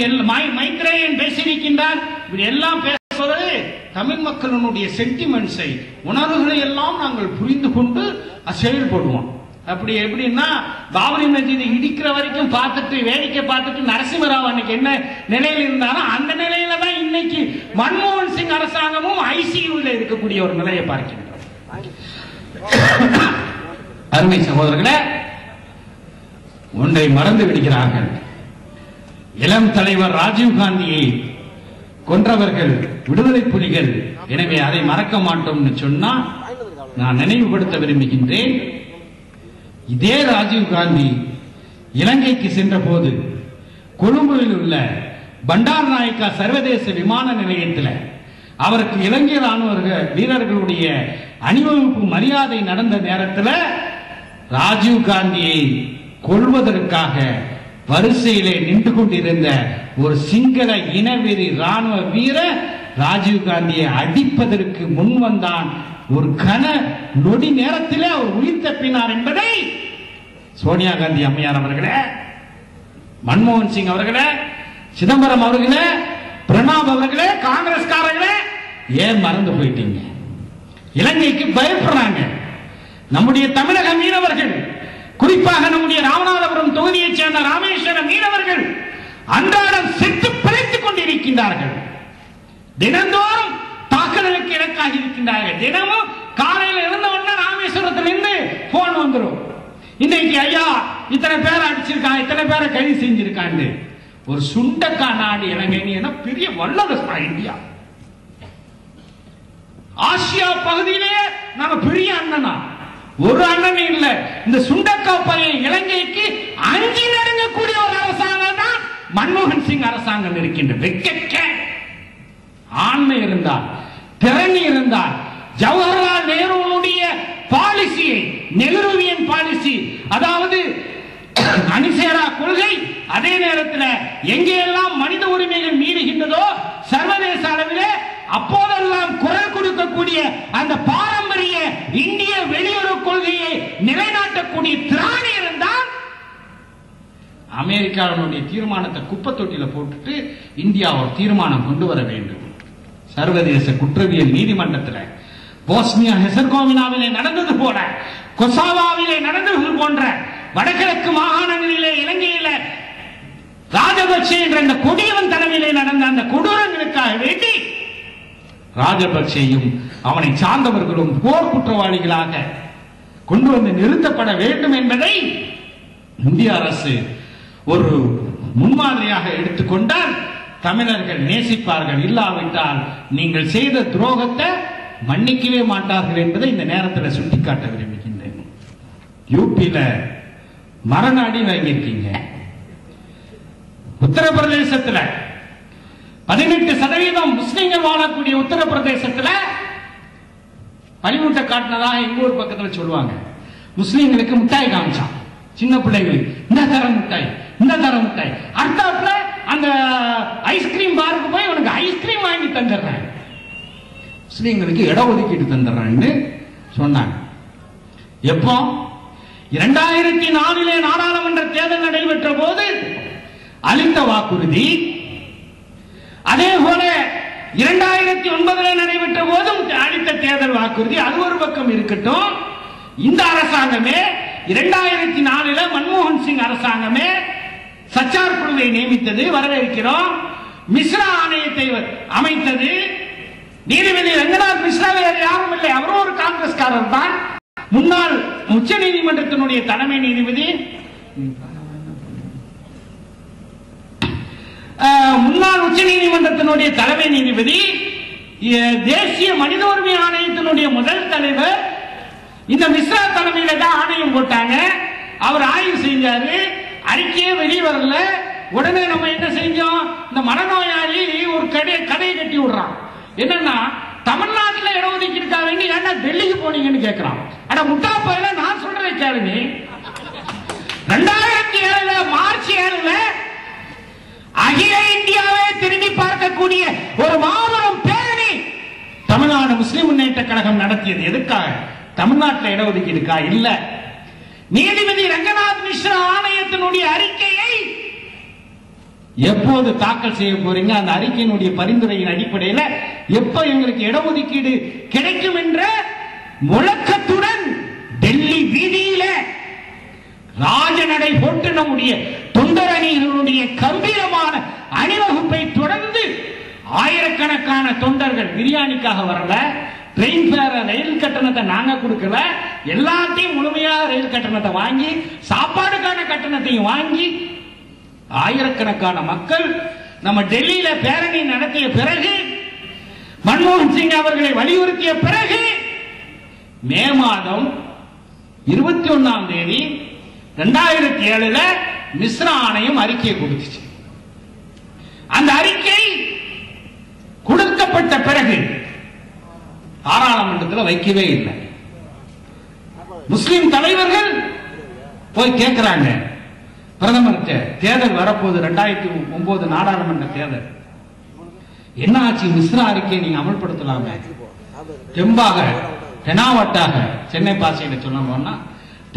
மைத்ரேயன் பேசியிருக்கின்றார். இப்படி எல்லாம் பேசுவது தமிழ் மக்களுடைய சென்டிமெண்ட்ஸை, உணர்வுகளை எல்லாம் நாங்கள் புரிந்து கொண்டு செயல்படுவோம். அப்படி எப்படின்னா, பாபரி மஸ்ஜிதை இடிக்கிற வரைக்கும் பார்த்துட்டு வேடிக்கை பார்த்துட்டு நரசிம்மராவ் அன்னைக்கு என்ன நிலையில் இருந்தாலும் அந்த நிலையில தான் இன்னைக்கு மன்மோகன் சிங் அரசாங்கமும் ஐசியூவில் இருக்கக்கூடிய ஒரு நிலையை பார்க்கின்றோம். அருமை சகோதரர்களே, ஒன்றை மறந்து விடுகிறார்கள். இளம் தலைவர் ராஜீவ் காந்தியை கொன்றவர்கள் விடுதலை புலிகள். எனவே அதை மறக்க மாட்டோம்னு சொன்னா நான் நினைவுபடுத்த விரும்புகின்றேன். இதே ராஜீவ் காந்தி இலங்கைக்கு சென்ற போது கொழும்புவில் உள்ள பண்டார் நாயக்கா சர்வதேச விமான நிலையத்தில் அவருக்கு இலங்கை ராணுவ வீரர்களுடைய அணிவகுப்பு மரியாதை நடந்த நேரத்தில் ராஜீவ் காந்தியை கொல்வதற்காக வரிசையிலே நின்று கொண்டிருந்த ஒரு சிங்கள இனவெறி ராணுவ வீரர் ராஜீவ் காந்தியை அடிப்பதற்கு முன் வந்தான். ஒரு கன நொடி நேரத்திலே அவர் உயிர் தப்பினார் என்பதை சோனியா காந்தி அம்மையார் அவர்களே, மன்மோகன் சிங் அவர்களே, சிதம்பரம் அவர்களே, பிரணாப் அவர்களே, காங்கிரஸ்காரர்களே ஏன் மறந்து போயிட்டீங்க? இலங்கைக்கு பயப்படுறாங்க. நம்முடைய தமிழக மீனவர்கள், குறிப்பாக நம்முடைய ராமநாதபுரம் தொகுதியைச் சேர்ந்த ராமேஸ்வரம் மீனவர்கள் அன்றாடம் செத்து பிழைத்துக் கொண்டிருக்கின்றார்கள். தினந்தோறும் தாக்குதலுக்கு இலக்காகி இருக்கின்றார்கள். தினமும் காலையில் இருந்த உடனே ராமேஸ்வரத்திலிருந்து போன் வந்துடும், இன்னைக்கு ஐயா இத்தனை பேரை அடிச்சிருக்கான், இத்தனை பேரை கைது செஞ்சிருக்காங்க. ஒரு சுண்டக்கா நாடு இலங்கை, பெரிய வல்லரசா இந்தியா. ஆசியா பகுதியிலே நாம பெரிய அண்ணனா, ஒரு அண்ணன் இல்ல. இந்த சுண்டக்கா பழைய இலங்கைக்கு அஞ்சி நடுங்கக்கூடிய ஒரு அரசாங்கம் தான் மன்மோகன் சிங் அரசாங்கம் இருக்கின்ற. வெட்க ஆண்மை இருந்தால், திறமை இருந்தால், ஜவஹர்லால் நேருடைய பாலிசியை, நெஹ்ருவின் பாலிசி, அதாவது அணிசேரா கொள்கை, அதே நேரத்தில் எங்கெல்லாம் மனித உரிமைகள் மீறுகின்றதோ சர்வதேச அளவிலே அப்போதெல்லாம் குரல் கொடுக்கக்கூடிய அந்த பாரம்பரிய இந்திய வெளியுறவு கொள்கையை நிலைநாட்டக்கூடிய திராணி இருந்தால், அமெரிக்காவுடைய தீர்மானத்தை குப்பை தொட்டியில போட்டுட்டு இந்தியா ஒரு தீர்மானம் கொண்டு வர வேண்டும். சர்வதேச குற்றவியல் நீதிமன்றத்தில் போஸ்னியா ஹெர்சகோவினாவிலே நடந்தது போல, கொசாவாவிலே நடந்தது போன்ற வடகிழக்கு மாகாணங்களிலே இலங்கையில ராஜபக்சே என்ற அந்த கொடியவன் தலைமையிலே நடந்த அந்த கொடூரங்களுக்காக வேண்டி ராஜபக்சேயும் அவனை சார்ந்தவர்களும் போர் குற்றவாளிகளாக கொண்டு வந்து நிறுத்தப்பட வேண்டும் என்பதை இந்திய அரசு ஒரு முன்மாதிரியாக எடுத்துக்கொண்டால் தமிழர்கள் நேசிப்பார்கள். இல்லாவிட்டால் நீங்கள் செய்த துரோகத்தை மன்னிக்கவே மாட்டார்கள் என்பதை இந்த நேரத்தில் சுட்டிக்காட்ட விரும்புகின்றேன். யூபியில மரண அடி வாங்கியிருக்கீங்க. உத்தரப்பிரதேசத்தில் 18% முஸ்லிம்கள் வாழக்கூடிய உத்தரப்பிரதேசத்தில் பனிமூட்டை காட்டினதாக எங்க ஊர் பக்கத்தில் சொல்லுவாங்க. முஸ்லிம்களுக்கு மிட்டாய் காமிச்சான், சின்ன பிள்ளைகளுக்கு இந்த தர மிட்டாய், இந்த தர மிட்டாய். அடுத்தாப்புல அந்த ஐஸ்கிரீம் பாருக்கு போய் உனக்கு ஐஸ்கிரீம் வாங்கி தந்துடுறேன். முஸ்லீம்களுக்கு இடஒதுக்கீடு தந்துடுறான்னு சொன்னாங்க. எப்போ 2004 நாடாளுமன்ற தேர்தல் நடைபெற்ற போது அளித்த வாக்குறுதி, அதே போல 2009 நடைபெற்ற போதும் அளித்த தேர்தல் வாக்குறுதி. அது ஒரு பக்கம் இருக்கட்டும். இந்த அரசாங்கமே 2004 மன்மோகன் சிங் அரசாங்கமே சச்சார் குழுவை நியமித்தது, வரவேற்கிறோம். மிஸ்ரா ஆணையத்தை அமைத்தது. நீதிபதி ரங்கநாத் மிஸ்ரா வேறு யாரும் இல்லை, அவரும் ஒரு காங்கிரஸ்காரர் தான். முன்னாள் உச்ச நீதிமன்றத்தினுடைய தலைமை நீதிபதி, முன்னாள் உச்ச நீதிமன்றத்தினுடைய தலைமை நீதிபதி, தேசிய மனித உரிமை ஆணையத்தினுடைய முதல் தலைவர் இந்த மிஸ்ரா தலைமையில தான் ஆணையம் போட்டாங்க. அவர் ஆய்வு செஞ்சாரு, அறிக்கையே வெளியே வரல. உடனே நம்ம என்ன செஞ்சோம், இந்த மனநோயாளி ஒரு கதையை கட்டி விடுறான். என்னன்னா, தமிழ்நாட்டில் இடஒதுக்கீடுக்காக வேண்டி ஏன்னா டெல்லிக்கு போனீங்கன்னு கேட்கிறான். அட முட்டா பையல, நான் சொல்றதை கேளுங்க. 2007 மார்ச் 7 அகில இந்தியாவை திரும்பி பார்க்கக்கூடிய ஒரு மாபெரும் பேரணி தமிழ்நாடு முஸ்லிம் முன்னேற்ற கழகம் நடத்தியது. எதுக்காக? தமிழ்நாட்டில் இடஒதுக்கீடுக்கா? இல்ல. நீதிபதி ரங்கநாத் மிஸ்ரா ஆணையத்தினுடைய அறிக்கையை எப்போது தாக்கல் செய்ய போறீங்க? அந்த அறிக்கையினுடைய பரிந்துரையின் அடிப்படையில் எப்ப எங்களுக்கு இடஒதுக்கீடு கிடைக்கும் என்ற முழக்கத்துடன் டெல்லி வீதியில ராஜநடை போட்டு நம்முடைய தொண்டரணிகளுடைய கம்பீரமான அணிவகுப்பை தொடர்ந்து ஆயிரக்கணக்கான தொண்டர்கள் பிரியாணிக்காக வரல, ட்ரெயின் ஃபேர் ரயில் கட்டணத்தை நாங்க கொடுக்கல, எல்லாத்தையும் முழுமையாக ரயில் கட்டணத்தை வாங்கி சாப்பாடுக்கான கட்டணத்தையும் வாங்கி ஆயிரக்கணக்கான மக்கள் நம்ம டெல்லியில பேரணி நடத்திய பிறகு, மன்மோகன் சிங் அவர்களை வலியுறுத்திய பிறகு மே மாதம் 21ஆம் தேதி 2007 மிஸ்ரா ஆணையம் அறிக்கையை கொடுத்துச்சு. அந்த அறிக்கை கொடுக்கப்பட்ட பிறகு பாராளுமன்றத்தில் வைக்கவே இல்லை. முஸ்லிம் தலைவர்கள் போய் கேட்கிறாங்க பிரதமர்கிட்ட, தேர்தல் வரப்போது 2009 நாடாளுமன்ற தேர்தல், என்ன ஆச்சு? மிஸ்ரா அறிக்கையை நீங்க அமல்படுத்தலாமே. தெம்பாக தெனாவட்டாக சென்னை பாஷையில சொன்னோம்னா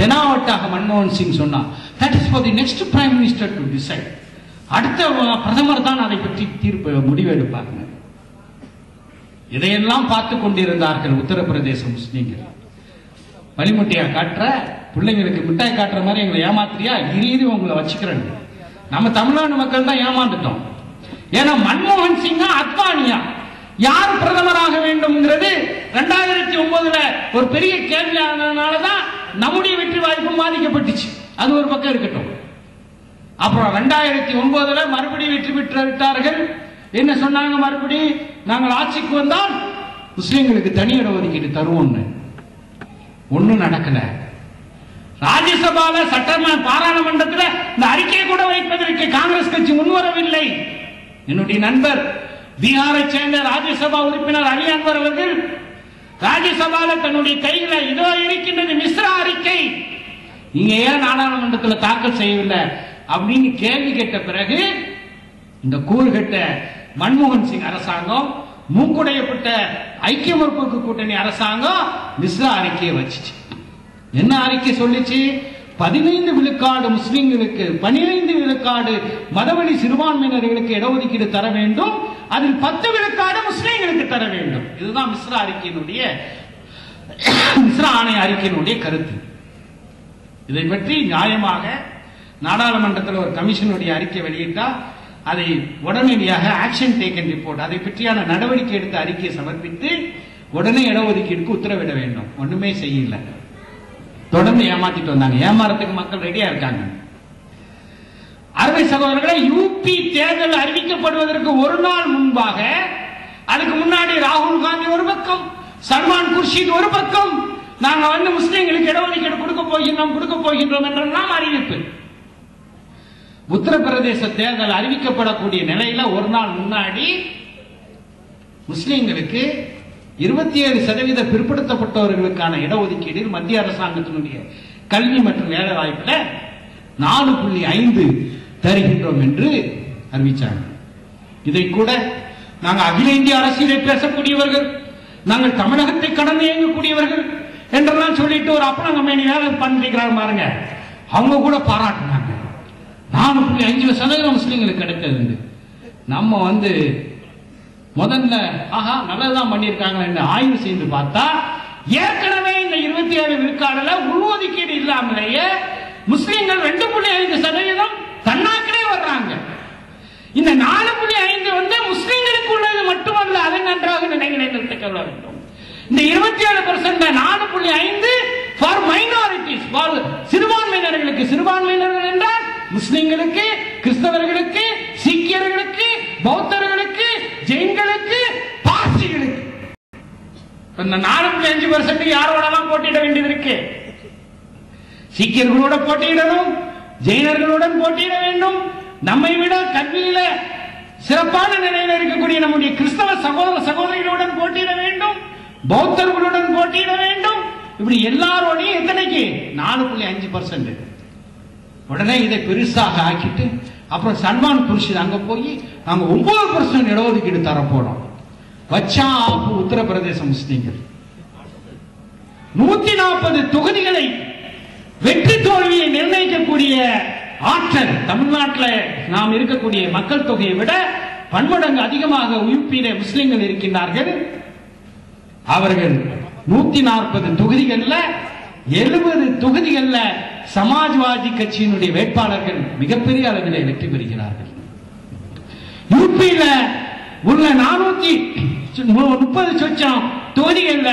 தெனாவட்டாக மன்மோகன் சிங் சொன்னா, that is for the next prime minister to decide. அடுத்த பிரதமர் தான் அதை பற்றி முடிவெடுப்பாங்க. இதையெல்லாம் பார்த்து கொண்டிருந்தார்கள் உத்தரப்பிரதேச முஸ்லீம்கள். வழிமுட்டையா காட்டுற பிள்ளைங்களுக்கு மிட்டாய் காட்டுற மாதிரி எங்களை ஏமாத்திரியா, இரு உங்களை வச்சுக்கிறேன். நம்ம தமிழ்நாடு மக்கள் தான் ஏமாந்துட்டோம். ஏன்னா மன்மோகன் சிங்கா அத்வானியா யார் பிரதமராக வேண்டும்ங்கிறது 2009 ஒரு பெரிய கேள்வியானதுனாலதான் நம்முடைய வெற்றி வாய்ப்பு பாதிக்கப்பட்டுச்சு. அது ஒரு பக்கம் இருக்கட்டும். அப்புறம் 2009 மறுபடியும் வெற்றி பெற்று விட்டார்கள். என்ன சொன்னாங்க? மறுபடி நாங்கள் ஆட்சிக்கு வந்தால் முஸ்லிம்களுக்கு தனி இடஒதுக்கீடு தருவோம்னு. ஒண்ணும் நடக்கல. ராஜ்யசபால சட்டமன்ற பாராளுமன்றத்தில் இந்த அறிக்கையை கூட வைப்பதற்கு காங்கிரஸ் கட்சி முன்வரவில்லை. என்னுடைய நண்பர் பீகாரை சேர்ந்த ராஜ்யசபா உறுப்பினர் அலி அன்வர் அவர்கள் ராஜ்யசபால தன்னுடைய கையில இதோ இருக்கின்றது மிஸ்ரா அறிக்கை, நீங்க ஏன் நாடாளுமன்றத்தில் தாக்கல் செய்யவில்லை அப்படின்னு கேள்வி கேட்ட பிறகு இந்த கூறுகட்ட மன்மோகன் சிங் அரசாங்கம், மூக்குடையப்பட்ட ஐக்கிய முற்போக்கு கூட்டணி அரசாங்கம் மிஸ்ரா அறிக்கையை வச்சுச்சு. என்ன அறிக்கை சொல்லிச்சு? 15 விழுக்காடு முஸ்லிம்களுக்கு, 15 விழுக்காடு மதவெளி சிறுபான்மையினர்களுக்கு இடஒதுக்கீடு தர வேண்டும், அதில் 10 விழுக்காடு முஸ்லிம்களுக்கு தர வேண்டும். இதுதான் மிஸ்ரா அறிக்கையினுடைய, மிஸ்ரா ஆணைய அறிக்கையினுடைய கருத்து. இதை பற்றி நியாயமாக நாடாளுமன்றத்தில் ஒரு கமிஷனுடைய அறிக்கை வெளியிட்டா அதை உடனடியாக ஆக்ஷன் டேக்கன் ரிப்போர்ட், அதை பற்றியான நடவடிக்கை எடுத்த அறிக்கையை சமர்ப்பித்து உடனே இடஒதுக்கீடுக்கு உத்தரவிட வேண்டும். ஒண்ணுமே செய்யல. தொடர்ந்து ஏமாத்திட்டு வந்தாங்க. ஏமாறதுக்கு மக்கள் ரெடியா இருக்காங்க. அருமை சகோதரர்களை, யூபி தேர்தல் அறிவிக்கப்படுவதற்கு ஒரு நாள் முன்பாக, அதுக்கு முன்னாடி ராகுல் காந்தி ஒரு பக்கம், சல்மான் குர்ஷித் ஒரு பக்கம், நாங்க முஸ்லிம்களுக்கு இடஒதுக்கீடு கொடுக்க போகின்றோம் என்றெல்லாம் அறிவிப்பு. உத்தரப்பிரதேச தேர்தல் அறிவிக்கப்படக்கூடிய நிலையில ஒரு நாள் முன்னாடி முஸ்லிம்களுக்கு 27% பிற்படுத்தப்பட்டவர்களுக்கான இடஒதுக்கீடு மத்திய அரசாங்கத்தினுடைய கல்வி மற்றும் வேலை வாய்ப்புல 4.5 தருகின்றோம் என்று அறிவிச்சாங்க. இதை கூட நாங்கள் அகில இந்திய அரசியலை பேசக்கூடியவர்கள், நாங்கள் தமிழகத்தை கடந்து இயங்கக்கூடியவர்கள் என்றெல்லாம் சொல்லிட்டு ஒரு அப்பளங்கமேனி வேலை பண்ணிக்கிறாங்க பாருங்க. அவங்க கூட பாராட்டினாங்க. 4.5% முஸ்லீம்களுக்கு கிடைத்தது. நம்ம முதல்ல ஆஹா நல்லதான் பண்ணியிருக்காங்க ஆய்வு செய்து பார்த்தா ஏற்கனவே இந்த 27 விழுக்காடுல உள்ஒதுக்கீடு இல்லாமலேயே முஸ்லீம்கள் 2.5% தன்னாக்கிலே வர்றாங்க. இந்த 4.5 முஸ்லீம்களுக்கு உள்ளது மட்டுமல்ல, அதை நன்றாக நினைத்து கொள்ள வேண்டும். இந்த 27% 4.5 ஃபார் மைனாரிட்டிஸ், சிறுபான்மையினர்களுக்கு. சிறுபான்மையினர்கள் என்றால் முஸ்லிம்களுக்கு, கிறிஸ்தவர்களுக்கு, சீக்கியர்களுக்கு, பௌத்தர்களுக்கு, ஜெயின்களுக்கு, பார்சிகளுக்கு. 4.5% யாரோடலாம் போட்டியிட வேண்டியது இருக்கு? சீக்கியர்களோட போட்டியிடணும், ஜெயினர்களுடன் போட்டியிட வேண்டும். நம்மை விட கல்வியில சிறப்பான நிலையில் இருக்கக்கூடிய நம்முடைய கிறிஸ்தவ சகோதர சகோதரிகளுடன் போட்டியிட வேண்டும், பௌத்தர்களுடன் போட்டியிட வேண்டும். இப்படி எல்லாரோடையும் எத்தனைக்கு? 4.5%. உடனே இதை பெருசாக ஆக்கிட்டு அப்புறம் சல்மான் குர்ஷித் அங்க போய் நாங்க 9% இடஒதுக்கீடு தரப்போறோம். வச்சா உத்தரப்பிரதேச முஸ்லீம்கள் 140 தொகுதிகளை வெற்றி தோல்வியை நிர்ணயிக்கக்கூடிய ஆற்றல் தமிழ்நாட்டில் நாம் இருக்கக்கூடிய மக்கள் தொகையை விட பன்மடங்கு அதிகமாக யூபியிலே முஸ்லிம்கள் இருக்கின்றார்கள். அவர்கள் 140 தொகுதிகள்ல 70 தொகுதிகள்ல சமாஜ்வாதி கட்சியினுடைய வேட்பாளர்கள் மிகப்பெரிய அளவில் வெற்றி பெறுகிறார்கள். யூபியில உள்ள 430 சொச்சம் தொகுதிகள்ல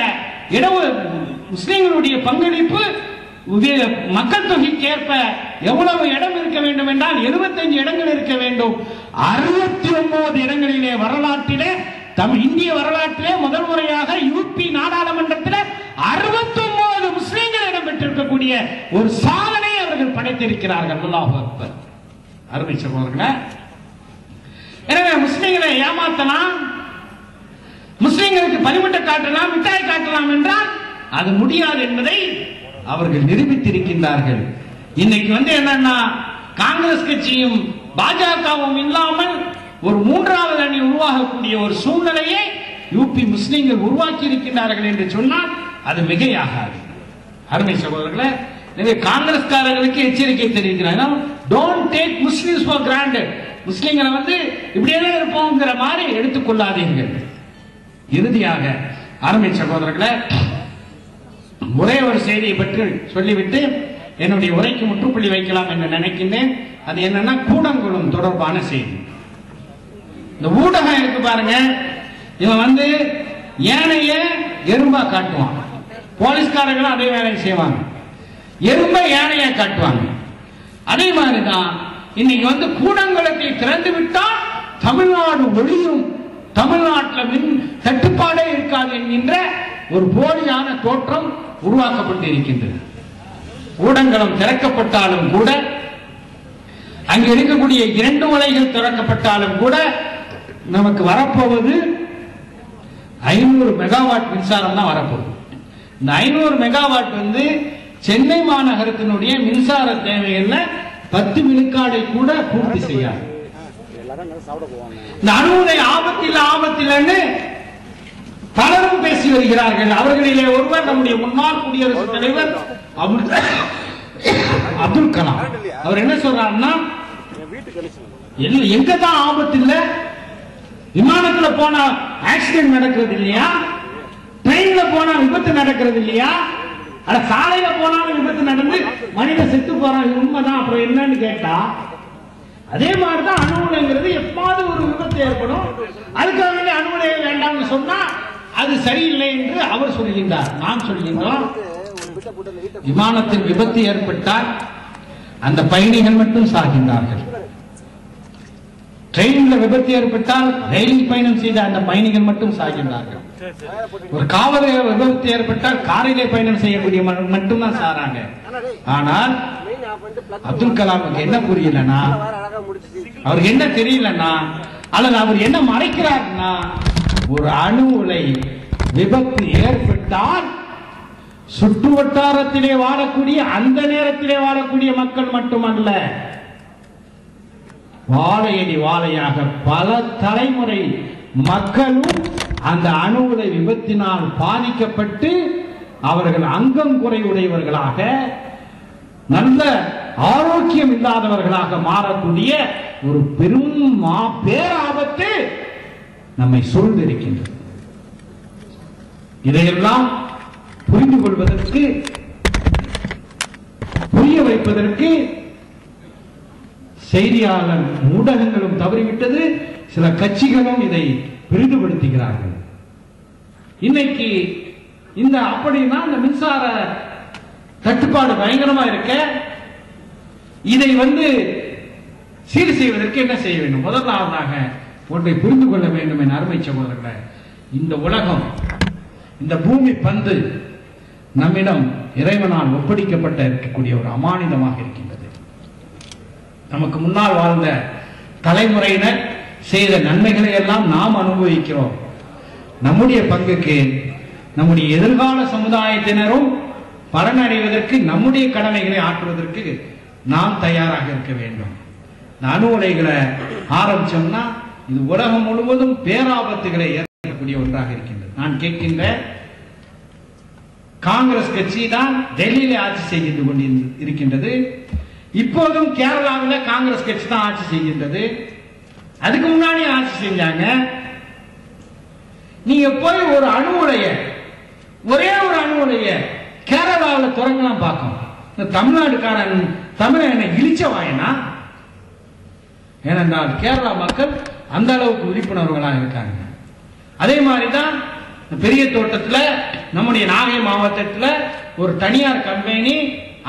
முஸ்லிம்களுடைய பங்களிப்பு மக்கள் தொகைக்கு ஏற்ப எவ்வளவு இடம் இருக்க வேண்டும் என்றால் 75 இடங்கள் இருக்க வேண்டும். 69 இடங்களிலே வரலாற்றிலே இந்திய வரலாற்றிலே முதல் முறையாக யூபி நாடாளுமன்றத்தில் 69 முஸ்லிம்கள் இடம் பெற்றிருக்கக்கூடிய ஒரு சாதனை அவர்கள் படைத்திருக்கிறார்கள். அல்லாஹ் அக்பர். அருமை சகோதரர்களே, எனவே முஸ்லிம்களை ஏமாத்தலாம், முஸ்லிம்களுக்கு பரிமட்ட காட்டலாம், மிட்டாய் காட்டலாம் என்றால் அது முடியாது என்பதை அவர்கள் நிரூபித்திருக்கின்றார்கள். இன்னைக்கு என்னன்னா காங்கிரஸ் கட்சியும் பாஜகவும் இல்லாமல் ஒரு 3வது அணி உருவாகக்கூடிய ஒரு சூழ்நிலையை யூபி முஸ்லிம்கள் உருவாக்கி இருக்கின்றார்கள் என்று சொன்னால் அது மிகையாகாது. அருமை சகோதரர்களே, எனவே காங்கிரஸ்காரர்களுக்கு எச்சரிக்கை தெரிவிக்கிறார்கள். Don't take Muslims for granted. முஸ்லிம்களை இப்படியே இருப்போங்கிற மாதிரி எடுத்துக்கொள்ளாதீர்கள். இறுதியாக அருமை சகோதரர்களே, ஒரே ஒரு செய்தியை பற்றி சொல்லிவிட்டு என்னுடைய உரைக்கு முற்றுப்புள்ளி வைக்கலாம் என்று நினைக்கின்றேன். அது என்னன்னா கூடங்குளம் தொடர்பான செய்தி. இந்த ஊடகம் இருக்கு பாருங்க, இவன் ஏனைய எறும்பா காட்டுவான், போலீஸ்காரர்களும் அதே வேலையை செய்வாங்க, எறும்பை ஏனைய காட்டுவாங்க. அதே மாதிரிதான் இன்னைக்கு கூடங்குளத்தை திறந்து விட்டால் தமிழ்நாடு ஒளியும், தமிழ்நாட்டில் மின் தட்டுப்பாடே இருக்காது என்கின்ற ஒரு போலியான தோற்றம் உருவாக்கப்பட்டு இருக்கின்றது. கூடங்குளம் திறக்கப்பட்டாலும் கூட, அங்கு இருக்கக்கூடிய 2 உலைகள் திறக்கப்பட்டாலும் கூட நமக்கு வரப்போவது 500 மெகாவாட் மின்சாரம் தான் வரப்போகுது. இந்த 500 மெகாவாட் சென்னை மாநகரத்தினுடைய மின்சார தேவைகள்ல 10 விழுக்காடை கூட பூர்த்தி செய்யாது. இந்த அணுகுலை ஆபத்தில்லைன்னு பலரும் பேசி வருகிறார்கள். அவர்களிலே ஒருவர் நம்முடைய முன்னாள் குடியரசுத் தலைவர் அப்துல் கலாம். அவர் என்ன சொல்றாருன்னா, எங்கதான் ஆபத்து இல்ல, விமானத்துல போனா ஆக்சிடென்ட் நடக்கிறது இல்லையா, ட்ரெயின்ல போனா விபத்து நடக்கிறது இல்லையா, அட சாலையில போனாலும் விபத்து நடந்து மனித செத்து போறான், உண்மைதான். அப்புறம் என்னன்னு கேட்டா, அதே மாதிரிதான் அணு உலைங்கிறது எப்பாவது ஒரு விபத்து ஏற்படும், அதுக்காக அணு உலையை வேண்டாம்னு சொன்னா அது சரியில்லை என்று அவர் சொல்கின்றார். நாம் சொல்கின்றோம், விமானத்தில் விபத்து ஏற்பட்டால் அந்த பயணிகள் மட்டும் சாகின்றார்கள், ட்ரெயின்ல விபத்து ஏற்பட்டால் ரயிலில் பயணம் செய்த அந்த பயணிகள் மட்டும் சாகின்றார்கள், ஒரு காவல் விபத்து ஏற்பட்டால் காரிலே பயணம் செய்யக்கூடிய மட்டும்தான் சாராங்க. ஆனால் அப்துல் கலாமுக்கு என்ன புரியலன்னா, அவருக்கு என்ன தெரியலன்னா, அல்லது அவர் என்ன மறைக்கிறார்னா, ஒரு அணு உலை விபத்து ஏற்பட்டால் சுற்று வட்டாரத்திலே வாழக்கூடிய அந்த நேரத்திலே வாழக்கூடிய மக்கள் மட்டுமல்ல, வாழையடி வாழையாக பல தலைமுறை மக்களும் அந்த அணு உலை விபத்தினால் பாதிக்கப்பட்டு அவர்கள் அங்கம் குறைவுடையவர்களாக, நல்ல ஆரோக்கியம் இல்லாதவர்களாக மாறக்கூடிய ஒரு பெரும் பேராபத்து நம்மை சூழ்ந்திருக்கின்றது. இதையெல்லாம் புரிந்து கொள்வதற்கு, புரிய வைப்பதற்கு செய்தியாளர் ஊடகங்களும் தவறிவிட்டது. சில கட்சிகளும் இதை பெரிதுபடுத்துகிறார்கள். இன்னைக்கு இந்த அப்படின்னா இந்த மின்சார தட்டுப்பாடு பயங்கரமா இருக்க, இதை சீர் செய்வதற்கு என்ன செய்ய வேண்டும்? முதலாவதாக ஒன்றை புரிந்து கொள்ள வேண்டும் என் அருமை சகோதரர்களே. இந்த உலகம், இந்த பூமி பந்து நம்மிடம் இறைவனால் ஒப்படைக்கப்பட்ட இருக்கக்கூடிய ஒரு அமானிதமாக இருக்கின்றது. நமக்கு முன்னால் வாழ்ந்த தலைமுறையினர் செய்த நன்மைகளை எல்லாம் நாம் அனுபவிக்கிறோம். நம்முடைய பங்குக்கு நம்முடைய எதிர்கால சமுதாயத்தினரும் பலனடைவதற்கு, நம்முடைய கடமைகளை ஆற்றுவதற்கு நாம் தயாராக இருக்க வேண்டும். அணு உலைகளை ஆரம்பிச்சோம்னா இது உலகம் முழுவதும் பேராபத்துகளை ஏற்படக்கூடிய ஒன்றாக இருக்கின்றது. நான் கேட்கின்ற, காங்கிரஸ் கட்சி தான் டெல்லியில ஆட்சி செய்து கொண்டு இருக்கின்றது. இப்போதும் கேரளாவில் காங்கிரஸ் கட்சி தான் ஆட்சி செய்கின்றது. அதுக்கு முன்னாடி ஆட்சி செஞ்சாங்க. நீங்க போய் ஒரு அணு உலைய, ஒரே ஒரு அணு உலைய கேரளாவில் தொடங்கலாம் பார்க்கும். தமிழ்நாடுக்காரன் தமிழனை இழிச்ச வாயனா? ஏனென்றால் கேரளா மக்கள் அந்த அளவுக்கு விழிப்புணர்வுகளாக இருக்காங்க. அதே மாதிரிதான் பெரிய தோட்டத்தில், நம்முடைய நாகை மாவட்டத்தில் ஒரு தனியார் கம்பெனி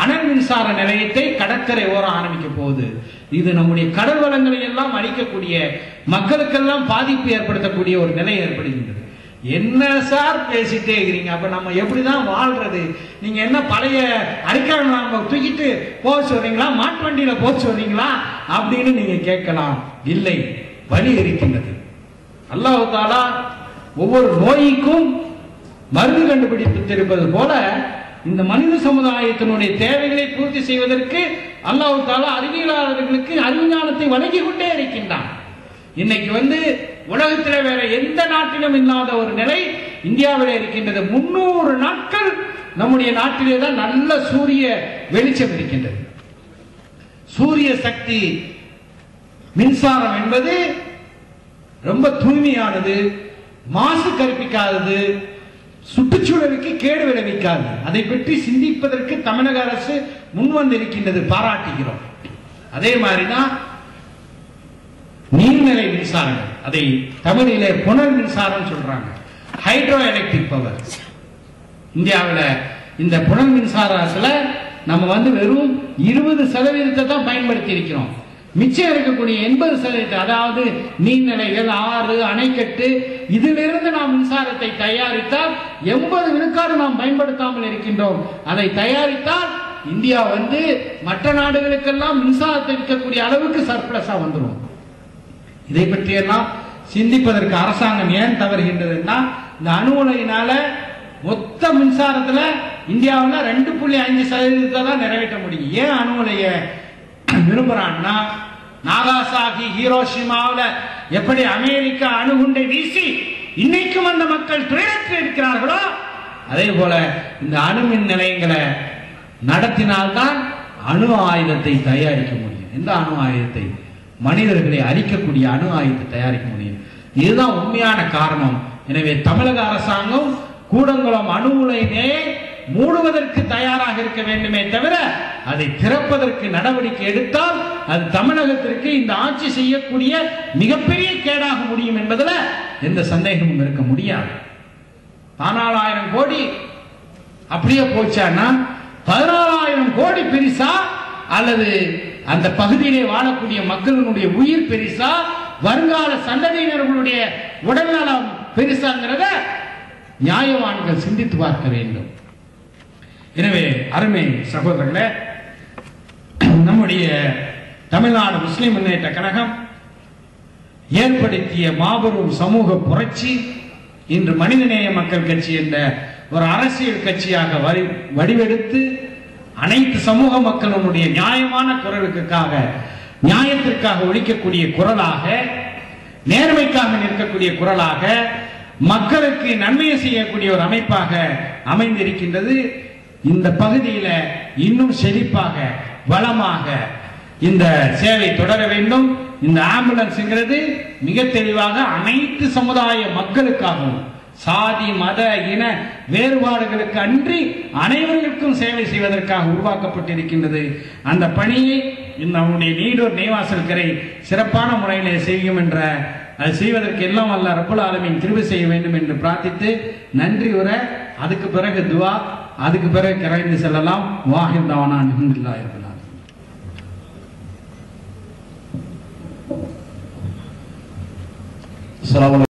அனல் மின்சார நிலையத்தை கடற்கரை ஓரம் ஆரம்பிக்க போகுது. இது நம்முடைய கடல் வளங்களை எல்லாம் அழிக்கக்கூடிய, மக்களுக்கெல்லாம் பாதிப்பு ஏற்படுத்தக்கூடிய ஒரு நிலை ஏற்படுகின்றது. என்ன சார் பேசிட்டே இருக்கிறீங்க? அப்ப நம்ம எப்படிதான் வாழ்றது? நீங்க என்ன பழைய அரிக்கான தூக்கிட்டு போக சொல்றீங்களா? மாட்டு வண்டியில போக சொல்றீங்களா அப்படின்னு நீங்க கேட்கலாம். இல்லை, வழி இருக்கின்றது. அல்லாஹ் தஆலா ஒவ்வொரு நோய்க்கும் மருந்து கண்டுபிடித்திருப்பது போல இந்த மனித சமுதாயத்தினுடைய தேவைகளை பூர்த்தி செய்வதற்கு அல்லாஹ் தஆலா அறிவியலாளர்களுக்கு அறிவுஞானத்தை வழங்கி கொண்டே இருக்கின்றான். இன்னைக்கு உலகத்தில் வேற எந்த நாட்டிலும் இல்லாத ஒரு நிலை இந்தியாவில் இருக்கின்றது. 300 நாட்கள் நம்முடைய நாட்டிலே தான் நல்ல சூரிய வெளிச்சம் இருக்கின்றது. சூரிய சக்தி மின்சாரம் என்பது ரொம்ப தூய்மையானது, மாசு கற்பிக்காதது, சுற்றுச்சூழலுக்கு கேடு விளைவிக்காது. அதை பற்றி சிந்திப்பதற்கு தமிழக அரசு முன்வந்திருக்கின்றது, பாராட்டுகிறோம். அதே மாதிரிதான் நீர்நிலை மின்சாரங்கள், அதை தமிழிலே புனல் மின்சாரம் சொல்றாங்க, ஹைட்ரோ எலக்ட்ரிக் பவர். இந்தியாவில் இந்த புனல் மின்சாரத்துல நம்ம வெறும் 20% தான் பயன்படுத்தி இருக்கிறோம். மிச்சம் இருக்கக்கூடிய 80%, அதாவது நீர்நிலைகள், ஆறு, அணைக்கட்டு, இதிலிருந்து நாம் மின்சாரத்தை தயாரித்தால் 80 விழுக்காடு நாம் பயன்படுத்தாமல் இருக்கின்றோம். அதை தயாரித்தால் இந்தியா மற்ற நாடுகளுக்கெல்லாம் மின்சாரத்தை விற்கக்கூடிய அளவுக்கு சர்ப்ளஸா வந்துடும். இதை பற்றியெல்லாம் சிந்திப்பதற்கு அரசாங்கம் ஏன் தவறுகின்றதுன்னா, இந்த அணு உலையினால மொத்த மின்சாரத்துல இந்தியாவில் 2.5% தான் நிறைவேற்ற முடியும். ஏன் அணு உலைய விரும்புறான்னா, நாகாசாகி, ஹீரோஷிமாவில் எப்படி அமெரிக்கா அணுகுண்டை வீசி இன்னைக்கும் அந்த மக்கள் துயரத்தில் இருக்கிறார்களோ, அதே போல இந்த அணு மின் நிலையங்களை நடத்தினால்தான் அணு ஆயுதத்தை தயாரிக்க முடியும். எந்த அணு ஆயுதத்தை? மனிதர்களை அழிக்கக்கூடிய அணு ஆயுதத்தை தயாரிக்க முடியும். இதுதான் உண்மையான காரணம். எனவே தமிழக அரசாங்கம் கூடங்குளம் அணு உலையினை மூடுவதற்கு தயாராக இருக்க வேண்டுமே தவிர, அதை திறப்பதற்கு நடவடிக்கை எடுத்தால் அது தமிழகத்திற்கு இந்த ஆட்சி செய்யக்கூடிய மிகப்பெரிய கேடாக முடியும் என்பதில் எந்த சந்தேகமும் இருக்க முடியாது. 14,000 கோடி அப்படியே போச்சான்னா 14,000 கோடி பெரிசா, அல்லது அந்த பகுதியிலே வாழக்கூடிய மக்களுடைய உயிர் பெரிசா, வருங்கால சந்ததியினர்களுடைய உடல்நலம் பெரிசாங்கிறத நியாயவான்கள் சிந்தித்து பார்க்க வேண்டும். எனவே அருமை சகோதரர்களே, நம்முடைய தமிழ்நாடு முஸ்லிம் முன்னேற்ற கழகம் ஏற்படுத்திய மாபெரும் சமூக புரட்சி இன்று மனிதநேய மக்கள் கட்சி என்ற ஒரு அரசியல் கட்சியாக வடிவெடுத்து அனைத்து சமூக மக்களுடைய நியாயமான குரலுக்காக, நியாயத்திற்காக ஒலிக்கக்கூடிய குரலாக, நேர்மைக்காக நிற்கக்கூடிய குரலாக, மக்களுக்கு நன்மையை செய்யக்கூடிய ஒரு அமைப்பாக அமைந்திருக்கின்றது. இந்த பகுதியில இன்னும் செழிப்பாக வளமாக இந்த சேவை தொடர வேண்டும். இந்த ஆம்புலன்ஸ்ங்கிறது மிக தெளிவாக அனைத்து சமுதாய மக்களுக்காகவும், சாதி மத இன வேறுபாடுகளுக்கு அன்றி அனைவருக்கும் சேவை செய்வதற்காக உருவாக்கப்பட்டிருக்கின்றது. அந்த பணியை நம்முடைய நீடூர் நெய்வாசல் கரை சிறப்பான முறையிலே செய்யும் என்ற அதை செய்வதற்கு எல்லாம் வல்ல ரப்புல் ஆலமீன் கிருபை செய்ய வேண்டும் என்று பிரார்த்தித்து நன்றி உர, அதுக்கு பிறகு துவா, அதுக்கு பிறகு கரைந்து செல்லலாம். வாஹிர் தவானா அல்ஹம்துலில்லாஹி ரப்பில் ஆலமீன்.